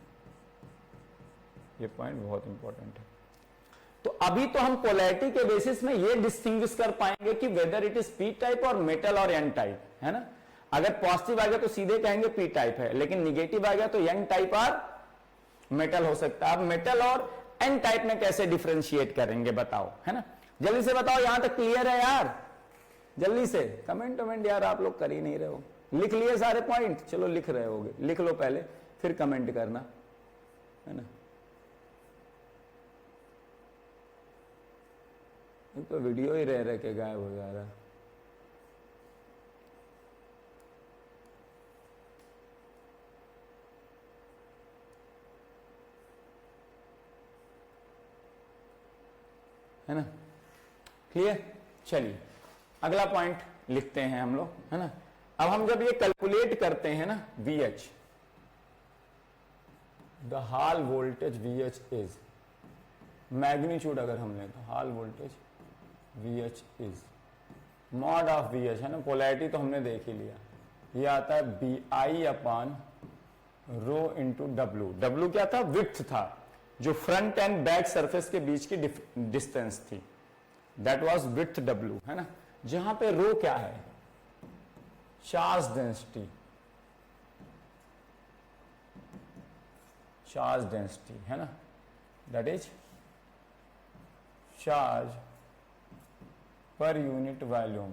[SPEAKER 1] ये पॉइंट बहुत इंपॉर्टेंट है। तो अभी तो हम पोलैरिटी के बेसिस में ये डिस्टिंग्विश कर पाएंगे कि weather it is P type और मेटल और एन टाइप, है ना। अगर पॉजिटिव आ गया तो सीधे कहेंगे पी टाइप है, लेकिन निगेटिव आ गया तो एन टाइप और मेटल हो सकता है। अब मेटल और एन टाइप में कैसे डिफरेंशिएट करेंगे बताओ, है ना, जल्दी से बताओ, यहां तक क्लियर है यार, जल्दी से कमेंट यार, आप लोग कर ही नहीं रहे हो, लिख लिए सारे पॉइंट, चलो लिख रहे होगे, लिख लो पहले फिर कमेंट करना, है ना। तो वीडियो ही रह के गायब हो जा रहा, है ना, क्लियर। चलिए अगला पॉइंट लिखते हैं हम लोग, है ना। अब हम जब ये कैलकुलेट करते हैं ना, VH, the hall voltage VH is magnitude, अगर हम लें तो hall voltage VH is mod of VH, है ना, पोलैरिटी तो हमने देख ही लिया, ये आता है BI upon rho into W। W क्या था, विड्थ था, जो फ्रंट एंड बैक सरफेस के बीच की डिस्टेंस थी, दैट वाज विड्थ W, है ना। जहां पे रो क्या है, चार्ज डेंसिटी, है ना, that is charge per unit volume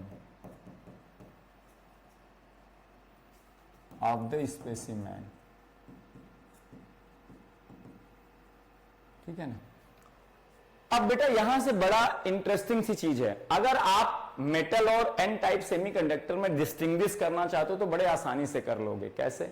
[SPEAKER 1] of the specimen, ठीक है ना। अब बेटा यहां से बड़ा इंटरेस्टिंग सी चीज है, अगर आप मेटल और एन टाइप सेमीकंडक्टर में डिस्टिंग्विश करना चाहते हो तो बड़े आसानी से कर लोगे। कैसे,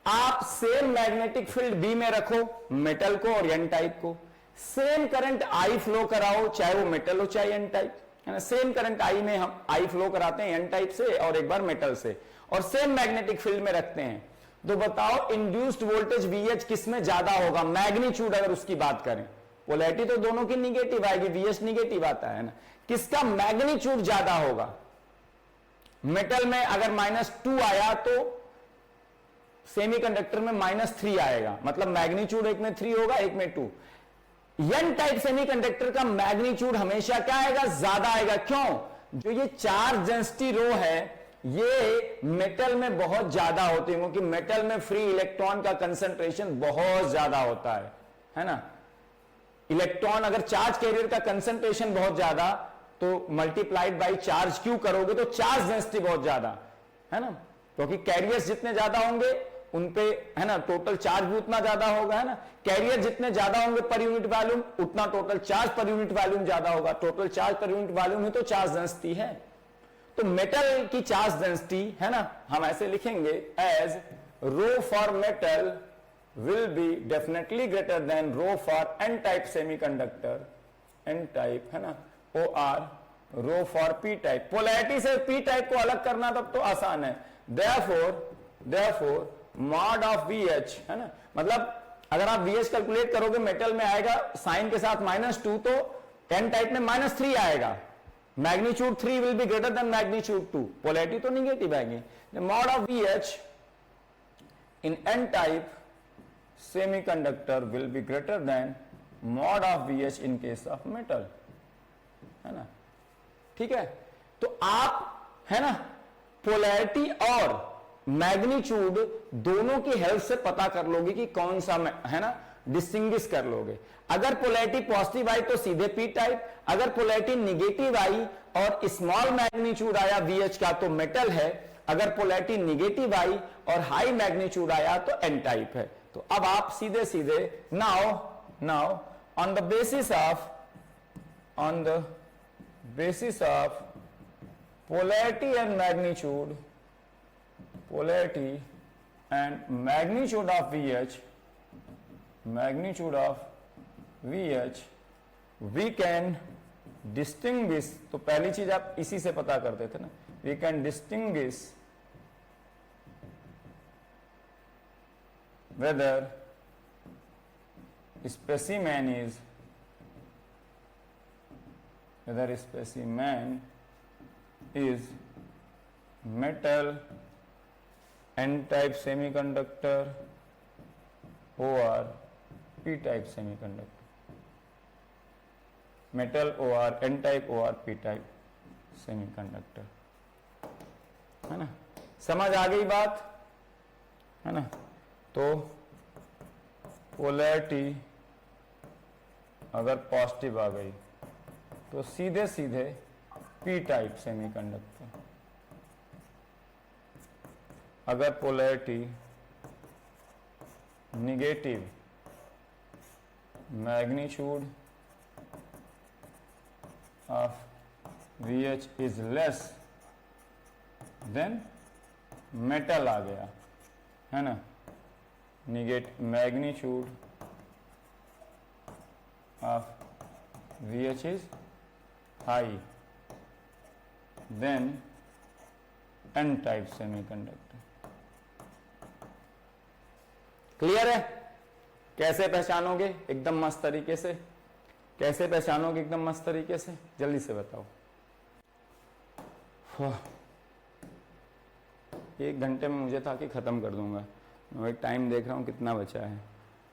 [SPEAKER 1] आप सेम मैग्नेटिक फील्ड बी में रखो मेटल को और एन टाइप को, सेम करंट आई फ्लो कराओ, चाहे वो मेटल हो चाहे एन टाइप, है ना। सेम करंट आई में हम आई फ्लो कराते हैं एन टाइप से और एक बार मेटल से, और सेम मैग्नेटिक फील्ड में रखते हैं, तो बताओ इंड्यूस्ड वोल्टेज VH किस में ज्यादा होगा, मैग्नीट्यूड अगर उसकी बात करें, पोलैरिटी तो दोनों की निगेटिव आएगी, VH निगेटिव आता है ना, किसका मैग्नीट्यूड ज्यादा होगा। मेटल में अगर -2 आया तो सेमीकंडक्टर में -3 आएगा, मतलब मैग्नीट्यूड एक में 3 होगा एक में 2। एन टाइप सेमीकंडक्टर का मैग्नीट्यूड हमेशा क्या आएगा, ज्यादा आएगा। क्यों, जो ये चार्ज डेंसिटी रो है ये मेटल में बहुत ज्यादा होती है, क्योंकि मेटल में फ्री इलेक्ट्रॉन का कंसंट्रेशन बहुत ज्यादा होता है ना। इलेक्ट्रॉन अगर चार्ज कैरियर का कंसंट्रेशन बहुत ज्यादा तो मल्टीप्लाइड बाई चार्ज क्यू करोगे तो चार्ज डेंसिटी बहुत ज्यादा, है ना, क्योंकि कैरियर्स जितने ज्यादा होंगे उनपे, है ना, टोटल चार्ज भी उतना ज्यादा होगा, है ना। कैरियर जितने ज्यादा होंगे पर यूनिट वॉल्यूम, उतना total charge per unit volume ज्यादा होगा। Total charge per unit volume ही तो चार्ज डेंसिटी है। तो मेटल की चार्ज डेंसिटी है ना, हम ऐसे लिखेंगे as rho for metal will be definitely greater than rho for N type semiconductor, N type है ना, or rho for P type. Polarity से पी टाइप को अलग करना तब तो आसान है। Therefore mod of V H है ना, मतलब अगर आप वी एच कैलकुलेट करोगे मेटल में आएगा साइन के साथ -2, तो एन टाइप में -3 आएगा। Magnitude 3 will be greater than magnitude 2, polarity तो निगेटिव आएगी। Mod of V H in an type semiconductor will be greater than mod of V H in case of metal, है ना, ठीक है। तो आप है ना पोलैरिटी और मैग्नीट्यूड दोनों की हेल्प से पता कर लोगे कि कौन सा है ना, डिस्टिंग्विश कर लोगे। अगर पोलैरिटी पॉजिटिव आई तो सीधे पी टाइप, अगर पोलैरिटी निगेटिव आई और स्मॉल मैग्नीट्यूड आया वीएच का तो मेटल है, अगर पोलैरिटी निगेटिव आई और हाई मैग्नीट्यूड आया तो एन टाइप है। तो अब आप सीधे सीधे now on the basis of polarity and magnitude of VH we can distinguish, तो पहली चीज आप इसी से पता करते थे ना, we can distinguish whether specimen is metal n-type semiconductor or p-type semiconductor, metal or n-type or p-type semiconductor, है ना, समझ आ गई बात, है ना। तो पोलैरिटी अगर पॉजिटिव आ गई तो सीधे सीधे पी टाइप सेमीकंडक्टर, अगर polarity negative magnitude of VH is less than metal आ गया, है ना, magnitude of VH is high than N type semiconductor. Clear है? कैसे पहचानोगे एकदम मस्त तरीके से, कैसे पहचानोगे एकदम मस्त तरीके से, जल्दी से बताओ। 1 घंटे में मुझे था कि खत्म कर दूंगा, मैं टाइम देख रहा हूं कितना बचा है,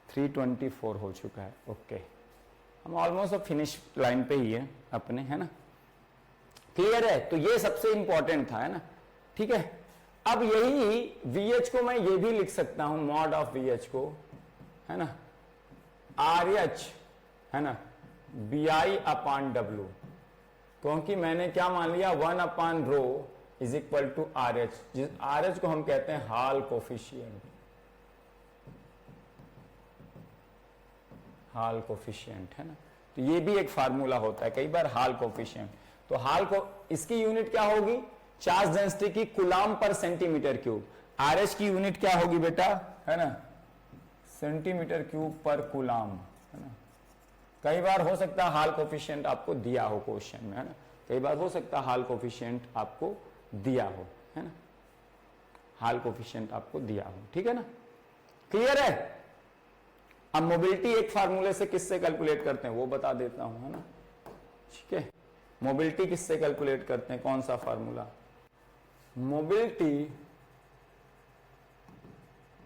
[SPEAKER 1] 3:24 हो चुका है। ओके, हम ऑलमोस्ट अब फिनिश लाइन पे ही है अपने, है ना, क्लियर है? तो ये सबसे इंपॉर्टेंट था, है ना, ठीक है। अब यही VH को मैं ये भी लिख सकता हूं, मॉड ऑफ VH को, है ना, RH, है ना, BI/W, क्योंकि मैंने क्या मान लिया, 1/ρ इज इक्वल टू RH, जिस RH को हम कहते हैं हॉल कोफिशिएंट, हॉल कोफिशिएंट, है ना। तो ये भी एक फार्मूला होता है कई बार, हॉल कोफिशिएंट। तो हॉल को, इसकी यूनिट क्या होगी, चार्ज डेंसिटी की कूलम्ब पर सेंटीमीटर क्यूब। RH की यूनिट क्या होगी बेटा, है ना, सेंटीमीटर क्यूब पर कूलम्ब, है ना। कई बार हो सकता है हॉल कोफिशिएंट आपको दिया हो क्वेश्चन में, है ना, कई बार हो सकता है हॉल कोफिशिएंट आपको दिया हो, है ना, हॉल कोफिशिएंट आपको दिया हो, ठीक है ना, क्लियर है। अब मोबिलिटी एक फार्मूले से किससे कैलकुलेट करते हैं वो बता देता हूं, है ना, ठीक है। मोबिलिटी किससे कैलकुलेट करते हैं, कौन सा formula, mobility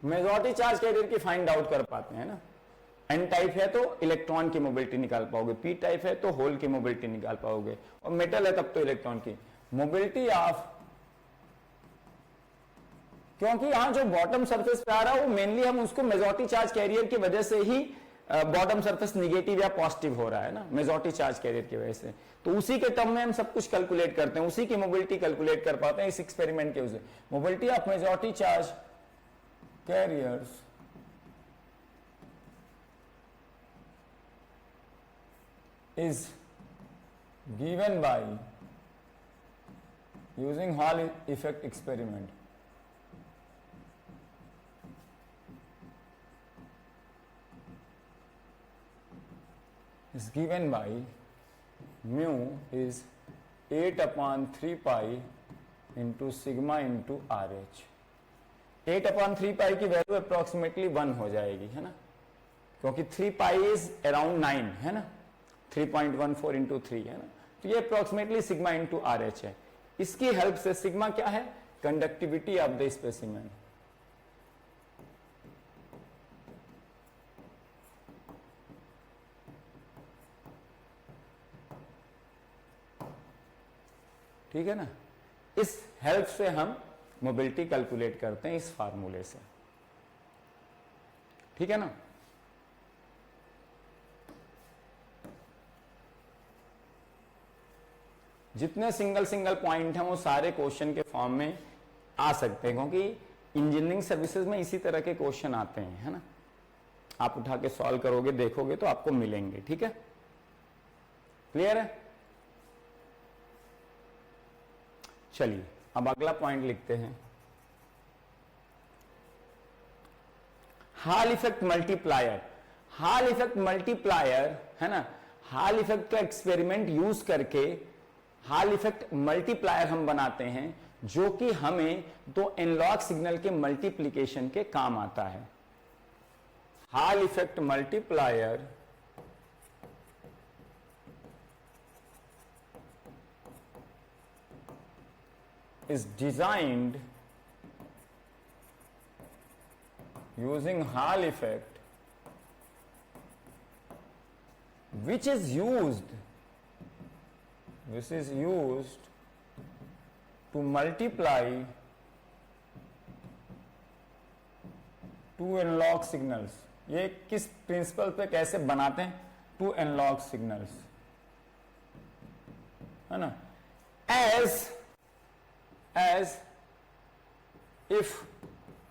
[SPEAKER 1] majority charge career की फाइंड आउट कर पाते हैं ना। एन टाइप है तो इलेक्ट्रॉन की मोबिलिटी निकाल पाओगे, पी टाइप है तो होल की मोबिलिटी निकाल पाओगे, और मेटल है तब तो इलेक्ट्रॉन की मोबिलिटी ऑफ, क्योंकि यहां जो बॉटम सरफेस पे आ रहा है वो मेनली हम उसको मेजॉरिटी चार्ज कैरियर की वजह से ही बॉटम सरफेस निगेटिव या पॉजिटिव हो रहा है ना, मेजॉरिटी चार्ज कैरियर की वजह से, तो उसी के टर्म में हम सब कुछ कैलकुलेट करते हैं, उसी की मोबिलिटी कैलकुलेट कर पाते हैं इस एक्सपेरिमेंट के वजह से। Mobility of majority charge carriers is given by using Hall effect experiment is given by mu is 8/3 pi into sigma into RH। 8/3 पाई की वैल्यू अप्रोक्सीमेटली 1 हो जाएगी, है ना, क्योंकि 3 पाई इज अराउंड 9, है ना, 3.14 इंटू 3, है ना, तो ये अप्रोक्सीमेटली सिग्मा इंटू RH है। इसकी हेल्प से सिग्मा क्या है, कंडक्टिविटी ऑफ द स्पेसिमेन। ठीक है ना, इस हेल्प से हम मोबिलिटी कैलकुलेट करते हैं इस फार्मूले से। ठीक है ना, जितने सिंगल सिंगल पॉइंट हैं वो सारे क्वेश्चन के फॉर्म में आ सकते हैं, क्योंकि इंजीनियरिंग सर्विसेज में इसी तरह के क्वेश्चन आते हैं, है ना, आप उठा के सॉल्व करोगे, देखोगे तो आपको मिलेंगे। ठीक है, क्लियर है। चलिए अब अगला पॉइंट लिखते हैं, hall effect multiplier. Hall effect multiplier, है ना, हॉल इफेक्ट का एक्सपेरिमेंट यूज करके हॉल इफेक्ट मल्टीप्लायर हम बनाते हैं, जो कि हमें दो एनालॉग सिग्नल के मल्टीप्लिकेशन के काम आता है। Hall effect multiplier is designed using Hall effect, which is used to multiply two analog signals। ये किस प्रिंसिपल पे कैसे बनाते हैं, टू एनालॉग सिग्नल्स, है ना, as if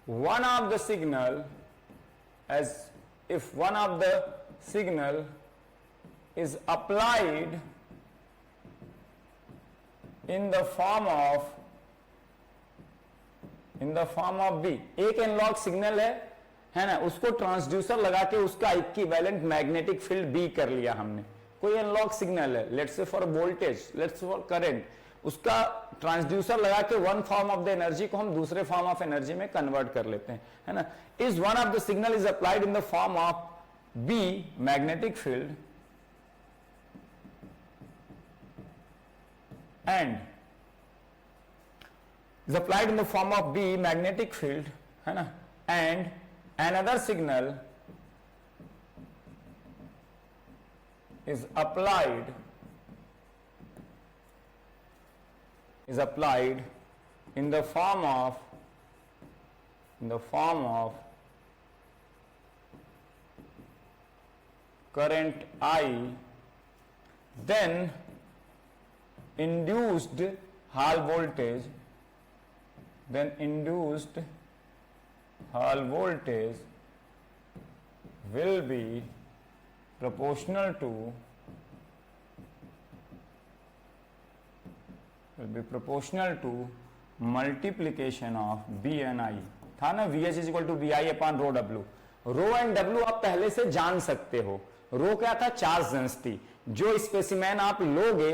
[SPEAKER 1] one of the signal is applied in the form of B। एक analogue signal है ना, उसको ट्रांसड्यूसर लगा के उसका इक्विवेलेंट मैग्नेटिक फील्ड B कर लिया हमने। कोई एनालॉग सिग्नल है, let's say for voltage, let's for current, उसका ट्रांसड्यूसर लगा के one form of the energy को हम दूसरे फॉर्म ऑफ एनर्जी में कन्वर्ट कर लेते हैं, है ना। Is one of the signal is applied in the form of B magnetic field and is applied in the form of B magnetic field, है ना, and another signal is applied in the form of current I, then induced Hall voltage will be proportional to multiplication of B and I। था ना, VH is equal to BI upon rho W। Rho and W आप पहले से जान सकते हो। रो क्या था, चार्ज डेंसिटी। जो स्पेसिमेन आप लोगे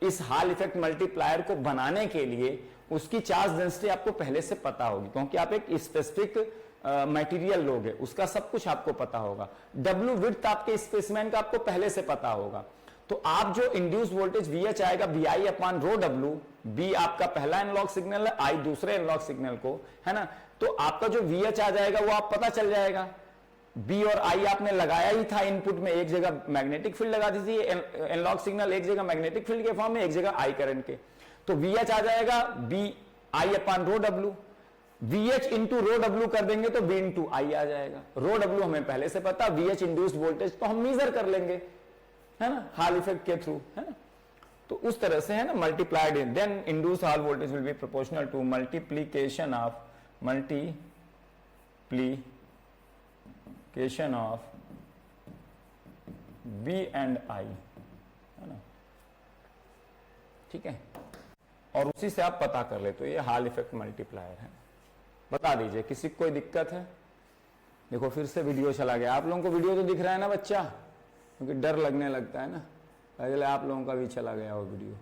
[SPEAKER 1] इस हॉल इफेक्ट मल्टीप्लायर को बनाने के लिए, उसकी चार्ज डेंसिटी आपको पहले से पता होगी, क्योंकि आप एक स्पेसिफिक मटेरियल लोगे, उसका सब कुछ आपको पता होगा। W विड्थ आपके स्पेसिमेन का आपको पहले से पता होगा। तो आप जो इंड्यूस वोल्टेज VH आएगा BI upon rho W, B आपका पहला एनालॉग सिग्नल है, I दूसरे एनालॉग सिग्नल को, है ना, तो आपका जो VH आ जाएगा वो आप पता चल जाएगा। B और I आपने लगाया ही था इनपुट में, एक जगह मैग्नेटिक फील्ड लगा दी थी एनालॉग सिग्नल, एक जगह मैग्नेटिक फील्ड के फॉर्म में, एक जगह I करंट के, तो VH आ जाएगा BI upon rho W। VH into rho W कर देंगे तो B इंटू I आ जाएगा। रो W हमें पहले से पता, VH इंड्यूस्ड वोल्टेज तो हम मेजर कर लेंगे, है ना, हॉल इफेक्ट के थ्रू, है ना। तो उस तरह से, है ना, multiplied in, then induce Hall voltage will be proportional to multiplication of B and I, है ना। ठीक है, और उसी से आप पता कर ले। तो ये हॉल इफेक्ट मल्टीप्लायर है। बता दीजिए किसी को कोई दिक्कत है? देखो फिर से वीडियो चला गया। आप लोगों को वीडियो तो दिख रहा है ना बच्चा, क्योंकि डर लगने लगता है ना, पहले आप लोगों का भी चला गया वो वीडियो।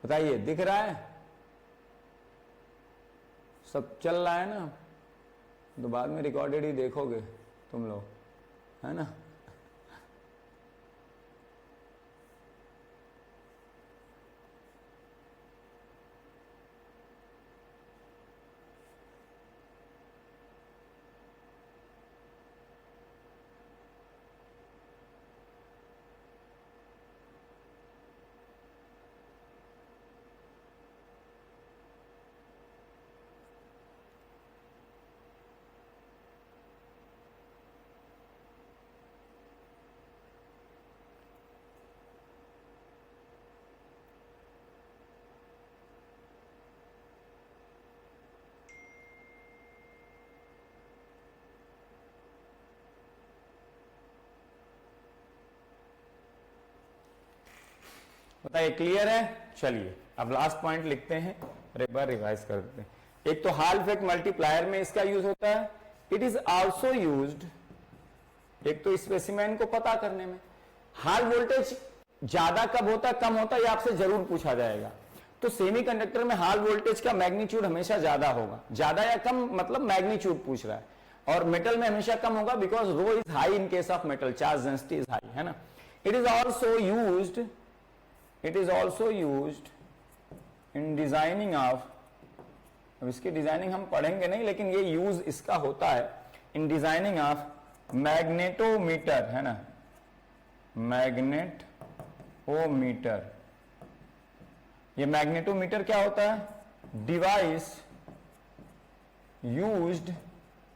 [SPEAKER 1] बताइए दिख रहा है? सब चल रहा है ना? तो बाद में रिकॉर्डेड ही देखोगे तुम लोग, है ना? बताइए क्लियर है? चलिए अब लास्ट पॉइंट लिखते हैं और एक बार रिवाइज कर देते हैं। एक तो हॉल इफेक्ट मल्टीप्लायर में इसका यूज होता है। इट इज आल्सो यूज्ड, एक तो स्पेसिमेन को पता करने में। हॉल वोल्टेज ज्यादा कब होता है कम होता है ये आपसे जरूर पूछा जाएगा। तो सेमीकंडक्टर में हॉल वोल्टेज का मैग्नीट्यूड हमेशा ज्यादा होगा। ज्यादा या कम मतलब मैग्नीट्यूड पूछ रहा है। और मेटल में हमेशा कम होगा because rho is high in case of metal, charge density is high, है ना। It is also used, it is also used in designing of, अब इसकी डिजाइनिंग हम पढ़ेंगे नहीं लेकिन ये यूज इसका होता है इन डिजाइनिंग ऑफ मैग्नेटोमीटर, है ना, मैग्नेटोमीटर। ये मैग्नेटोमीटर क्या होता है? Device used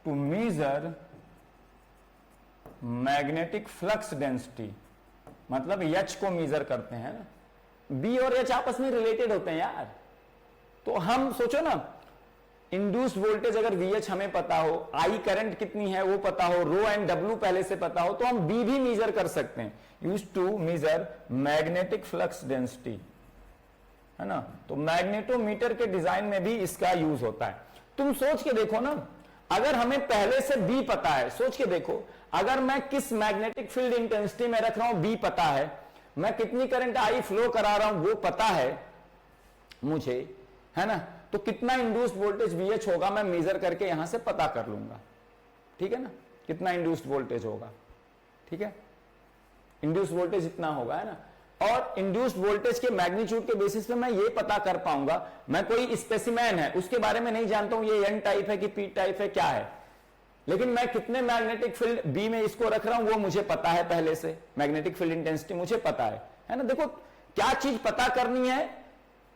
[SPEAKER 1] to measure magnetic flux density, मतलब एच को मेजर करते हैं ना। बी और एच आपस में रिलेटेड होते हैं यार। तो हम सोचो ना, इंड्यूस्ड वोल्टेज अगर वीएच हमें पता हो, आई करंट कितनी है वो पता हो, रो एंड डब्ल्यू पहले से पता हो, तो हम बी भी मेजर कर सकते हैं। Use to measure magnetic flux density, है ना। तो मैग्नेटोमीटर के डिजाइन में भी इसका यूज होता है। तुम सोच के देखो ना, अगर हमें पहले से बी पता है, सोच के देखो, अगर मैं किस मैग्नेटिक फील्ड इंटेंसिटी में रख रहा हूं बी पता है, मैं कितनी करंट आई फ्लो करा रहा हूं वो पता है मुझे, है ना, तो कितना इंड्यूस्ड वोल्टेज वीएच होगा मैं मेजर करके यहां से पता कर लूंगा। ठीक है ना, कितना इंड्यूस्ड वोल्टेज होगा। ठीक है, इंड्यूस्ड वोल्टेज इतना होगा, है ना। और इंड्यूस्ड वोल्टेज के मैग्नीट्यूड के बेसिस पे मैं ये पता कर पाऊंगा, मैं कोई स्पेसिमेन है उसके बारे में नहीं जानता हूं ये एन टाइप है कि पी टाइप है क्या है, लेकिन मैं कितने मैग्नेटिक फील्ड बी में इसको रख रहा हूं वो मुझे पता है पहले से। मैग्नेटिक फील्ड इंटेंसिटी मुझे पता है ना। देखो क्या चीज पता करनी है,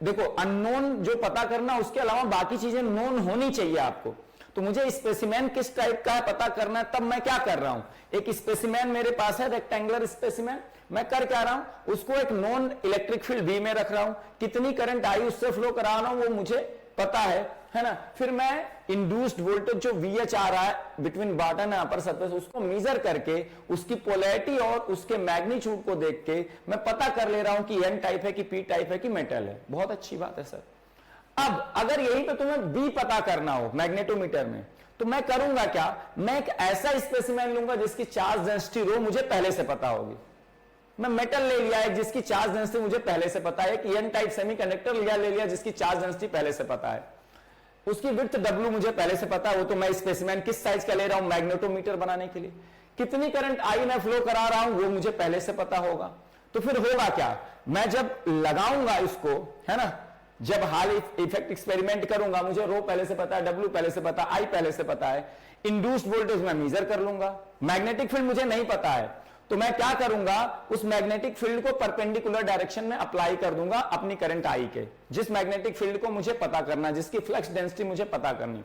[SPEAKER 1] देखो अननोन जो पता करना, उसके अलावा बाकी चीजें नोन होनी चाहिए आपको। तो मुझे स्पेसिमेन किस टाइप का है पता करना है, तब मैं क्या कर रहा हूं, एक स्पेसिमेन मेरे पास है, रेक्टेंगुलर स्पेसिमेन, मैं कर क्या रहा हूं, उसको एक नॉन इलेक्ट्रिक फील्ड बी में रख रहा हूं, कितनी करंट आई उससे फ्लो करा रहा हूं वो मुझे पता है ना। फिर मैं इंड्यूस्ड वोल्टेज जो वीएच आ रहा है between bottom and upper surface, उसको मेजर करके उसकी पोलैरिटी और उसके मैग्नीट्यूड को देख के मैं पता कर ले रहा हूं कि एन टाइप है कि पी टाइप है कि मेटल है। बहुत अच्छी बात है सर। अब अगर यही पे तुम्हें बी पता करना हो मैग्नेटोमीटर में, तो मैं करूंगा क्या, मैं एक ऐसा स्पेसिमेन लूंगा जिसकी चार्ज डेंसिटी रो मुझे पहले से पता होगी। मैं मेटल ले लिया है जिसकी चार्ज डेंसिटी मुझे पहले से पता है, कि एन टाइप सेमीकंडक्टर ले लिया जिसकी चार्ज डेंसिटी पहले से पता है, उसकी विड्थ डब्ल्यू मुझे पहले से पता है, वो तो मैं स्पेसिमेन किस साइज का ले रहा हूं मैग्नेटोमीटर बनाने के लिए, कितनी करंट आई मैं फ्लो करा रहा हूं वो मुझे पहले से पता होगा। तो फिर होगा क्या, मैं जब लगाऊंगा इसको, है ना, जब हॉल इफेक्ट एक्सपेरिमेंट करूंगा, मुझे रो पहले से पता है, डब्ल्यू पहले से पता है, आई पहले से पता है, इंड्यूस्ड वोल्टेज मैं मेजर कर लूंगा। मैग्नेटिक फील्ड मुझे नहीं पता है, तो मैं क्या करूंगा, उस मैग्नेटिक फील्ड को परपेंडिकुलर डायरेक्शन में अप्लाई कर दूंगा अपनी करंट आई के, जिस मैग्नेटिक फील्ड को मुझे पता करना, जिसकी फ्लक्स डेंसिटी मुझे पता करनी।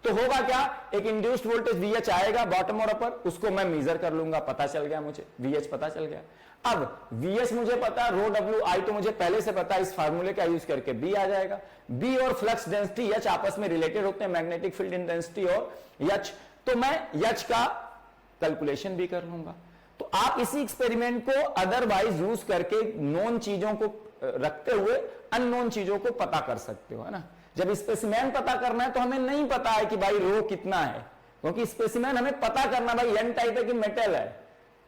[SPEAKER 1] तो होगा क्या, एक इंड्यूस्ड वोल्टेज वीएच आएगा बॉटम और अपर, उसको मैं मेजर कर लूंगा, पता चल गया मुझे, वीएच पता चल गया। अब वीएच मुझे पता, रो डब्ल्यू आई तो मुझे पहले से पता, इस फार्मूले का यूज करके बी आ जाएगा। बी और फ्लक्स डेंसिटी एच आपस में रिलेटेड होते हैं, मैग्नेटिक फील्ड इंटेंसिटी और एच, तो मैं एच का कैलकुलेशन भी कर लूंगा। तो आप इसी एक्सपेरिमेंट को अदरवाइज यूज करके नोन चीजों को रखते हुए अननोन चीजों को पता कर सकते हो, है ना। जब स्पेसिमेन पता करना है तो हमें नहीं पता है कि भाई रो कितना है, क्योंकि स्पेसिमेन हमें पता करना भाई एन टाइप है कि मेटल है,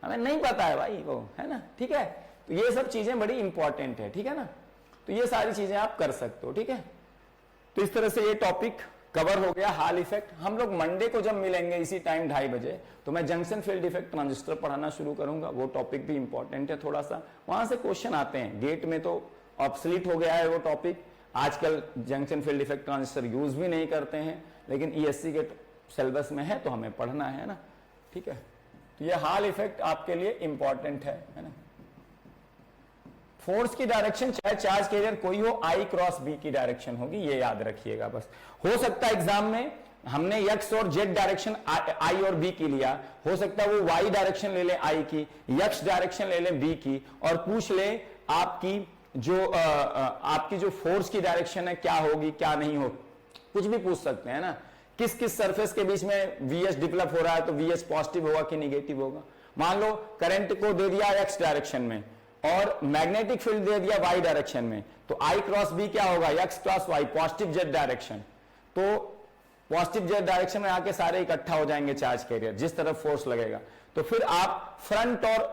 [SPEAKER 1] हमें नहीं पता है भाई वो, है ना। ठीक है, तो ये सब चीजें बड़ी इंपॉर्टेंट है, ठीक है ना। तो ये सारी चीजें आप कर सकते हो, ठीक है। तो इस तरह से ये टॉपिक कवर हो गया, हॉल इफेक्ट। हम लोग मंडे को जब मिलेंगे इसी टाइम 2:30 बजे, तो मैं जंक्शन फील्ड इफेक्ट ट्रांजिस्टर पढ़ाना शुरू करूंगा। वो टॉपिक भी इंपॉर्टेंट है थोड़ा सा, वहां से क्वेश्चन आते हैं। गेट में तो ऑब्सलीट हो गया है वो टॉपिक, आजकल junction field effect transistor use भी नहीं करते हैं, लेकिन ईएससी के सिलेबस में है तो हमें पढ़ना है ना, ठीक है। तो ये हॉल इफेक्ट आपके लिए इंपॉर्टेंट है ना। फोर्स की डायरेक्शन चाहे चार्ज कैरियर कोई हो, आई क्रॉस बी की डायरेक्शन होगी, ये याद रखिएगा बस। हो सकता है एग्जाम में हमने एक्स और जेड डायरेक्शन आई और बी की लिया, हो सकता है वो वाई डायरेक्शन ले ले आई की, एक्स डायरेक्शन ले ले बी की, और पूछ ले आपकी जो फोर्स की डायरेक्शन है क्या होगी क्या नहीं हो, कुछ भी पूछ सकते हैं ना। किस किस सरफेस के बीच में वीएच डेवलप हो रहा है, तो वीएच पॉजिटिव होगा कि निगेटिव होगा। मान लो करंट को दे दिया एक्स डायरेक्शन में और मैग्नेटिक फील्ड दे दिया वाई डायरेक्शन में, तो आई क्रॉस बी क्या होगा, X cross Y, positive Z direction. तो पॉजिटिव जेड डायरेक्शन में आके सारे इकट्ठा हो जाएंगे चार्ज कैरियर, जिस तरफ फोर्स लगेगा। तो फिर आप फ्रंट और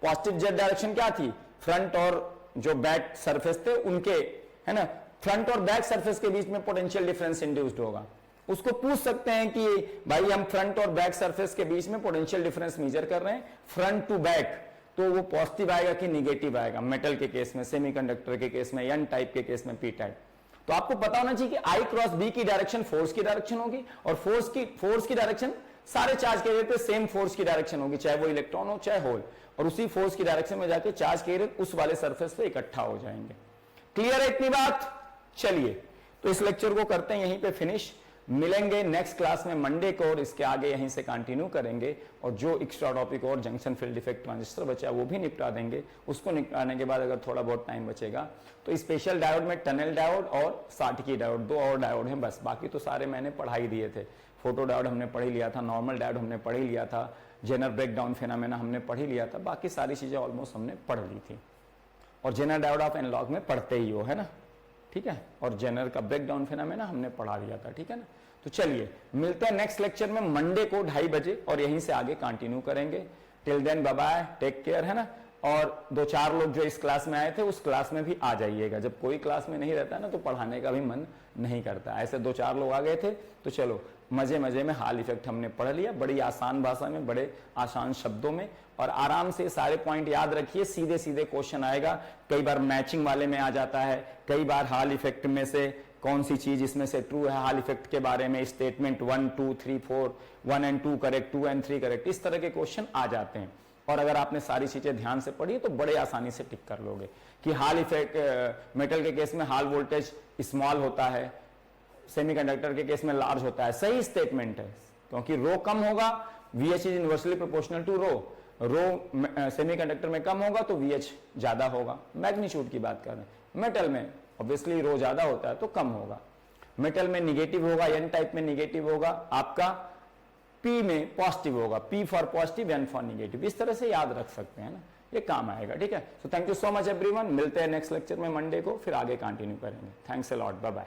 [SPEAKER 1] पॉजिटिव जेड डायरेक्शन क्या थी, फ्रंट और जो बैक सरफेस थे उनके, है ना, फ्रंट और बैक सरफेस के बीच में पोटेंशियल डिफरेंस इंड्यूस्ड होगा। उसको पूछ सकते हैं कि भाई हम फ्रंट और बैक सरफेस के बीच में पोटेंशियल डिफरेंस मेजर कर रहे हैं फ्रंट टू बैक, तो वो पॉजिटिव आएगा कि निगेटिव आएगा, मेटल के केस में, सेमीकंडक्टर के केस में, एन टाइप के केस में, पी टाइप। तो आपको पता होना चाहिए कि आई क्रॉस बी की डायरेक्शन फोर्स की डायरेक्शन होगी, और फोर्स की डायरेक्शन सारे चार्ज कैरियर पे सेम फोर्स की डायरेक्शन होगी, चाहे वो इलेक्ट्रॉन हो चाहे होल, और उसी फोर्स की डायरेक्शन में जाके चार्ज कैरियर उस वाले सरफेस पे इकट्ठा हो जाएंगे। क्लियर है इतनी बात? चलिए, तो इस लेक्चर को करते हैं यहीं पे फिनिश। मिलेंगे नेक्स्ट क्लास में मंडे को, और इसके आगे यहीं से कंटिन्यू करेंगे, और जो एक्स्ट्रा टॉपिक और जंक्शन फील्ड इफेक्ट ट्रांजिस्टर बचा वो भी निपटा देंगे। उसको निपटाने के बाद अगर थोड़ा बहुत टाइम बचेगा तो स्पेशल डायोड में टनल डायोड और साटकी डायोड, दो और डायोड हैं बस, बाकी तो सारे मैंने पढ़ा ही दिए थे। फोटो डायोड हमने पढ़ ही लिया था, नॉर्मल डायोड हमने पढ़ ही लिया था, जेनर ब्रेकडाउन फेनोमेना हमने पढ़ ही लिया था, बाकी सारी चीजें ऑलमोस्ट हमने पढ़ ली थी। और जेनर डायोड आप एनालॉग में पढ़ते ही हो, है ना, ठीक है। और जेनर का ब्रेकडाउन फेनोमेना हमने पढ़ा लिया था, ठीक है ना। तो चलिए मिलते हैं नेक्स्ट लेक्चर में मंडे को 2:30 बजे, और यहीं से आगे कंटिन्यू करेंगे। Till then bye bye, take care, है ना। और 2-4 लोग जो इस क्लास में आए थे उस क्लास में भी आ जाइएगा। जब कोई क्लास में नहीं रहता ना तो पढ़ाने का भी मन नहीं करता। ऐसे 2-4 लोग आ गए थे तो चलो मजे मजे में हॉल इफेक्ट हमने पढ़ लिया, बड़ी आसान भाषा में, बड़े आसान शब्दों में, और आराम से सारे पॉइंट याद रखिए। सीधे सीधे क्वेश्चन आएगा, कई बार मैचिंग वाले में आ जाता है, कई बार हॉल इफेक्ट में से कौन सी चीज इसमें से ट्रू है, हॉल इफेक्ट के बारे में statement 1 2 3 4, 1 and 2 correct, 2 and 3 correct, इस तरह के क्वेश्चन आ जाते हैं। और अगर आपने सारी चीजें ध्यान से पढ़ी तो बड़े आसानी से टिक कर लोगे कि हॉल इफेक्ट, मेटल के केस में हॉल वोल्टेज स्मॉल होता है, सेमीकंडक्टर के केस में लार्ज होता है। सही स्टेटमेंट है, क्योंकि रो कम होगा, VH is inversely proportional to rho semiconductor में कम होगा तो VH ज्यादा होगा। मैग्नीट्यूड की बात कर रहे हैं। मेटल में ऑब्वियसली रो ज्यादा होता है तो कम होगा। मेटल में निगेटिव होगा, एन टाइप में निगेटिव होगा, आपका P में पॉजिटिव होगा, P for positive, N for negative. इस तरह से याद रख सकते हैं ना, ये काम आएगा, ठीक है। So thank you so much everyone, मिलते हैं नेक्स्ट लेक्चर में मंडे को, फिर आगे कंटिन्यू करेंगे। Thanks a lot, bye bye.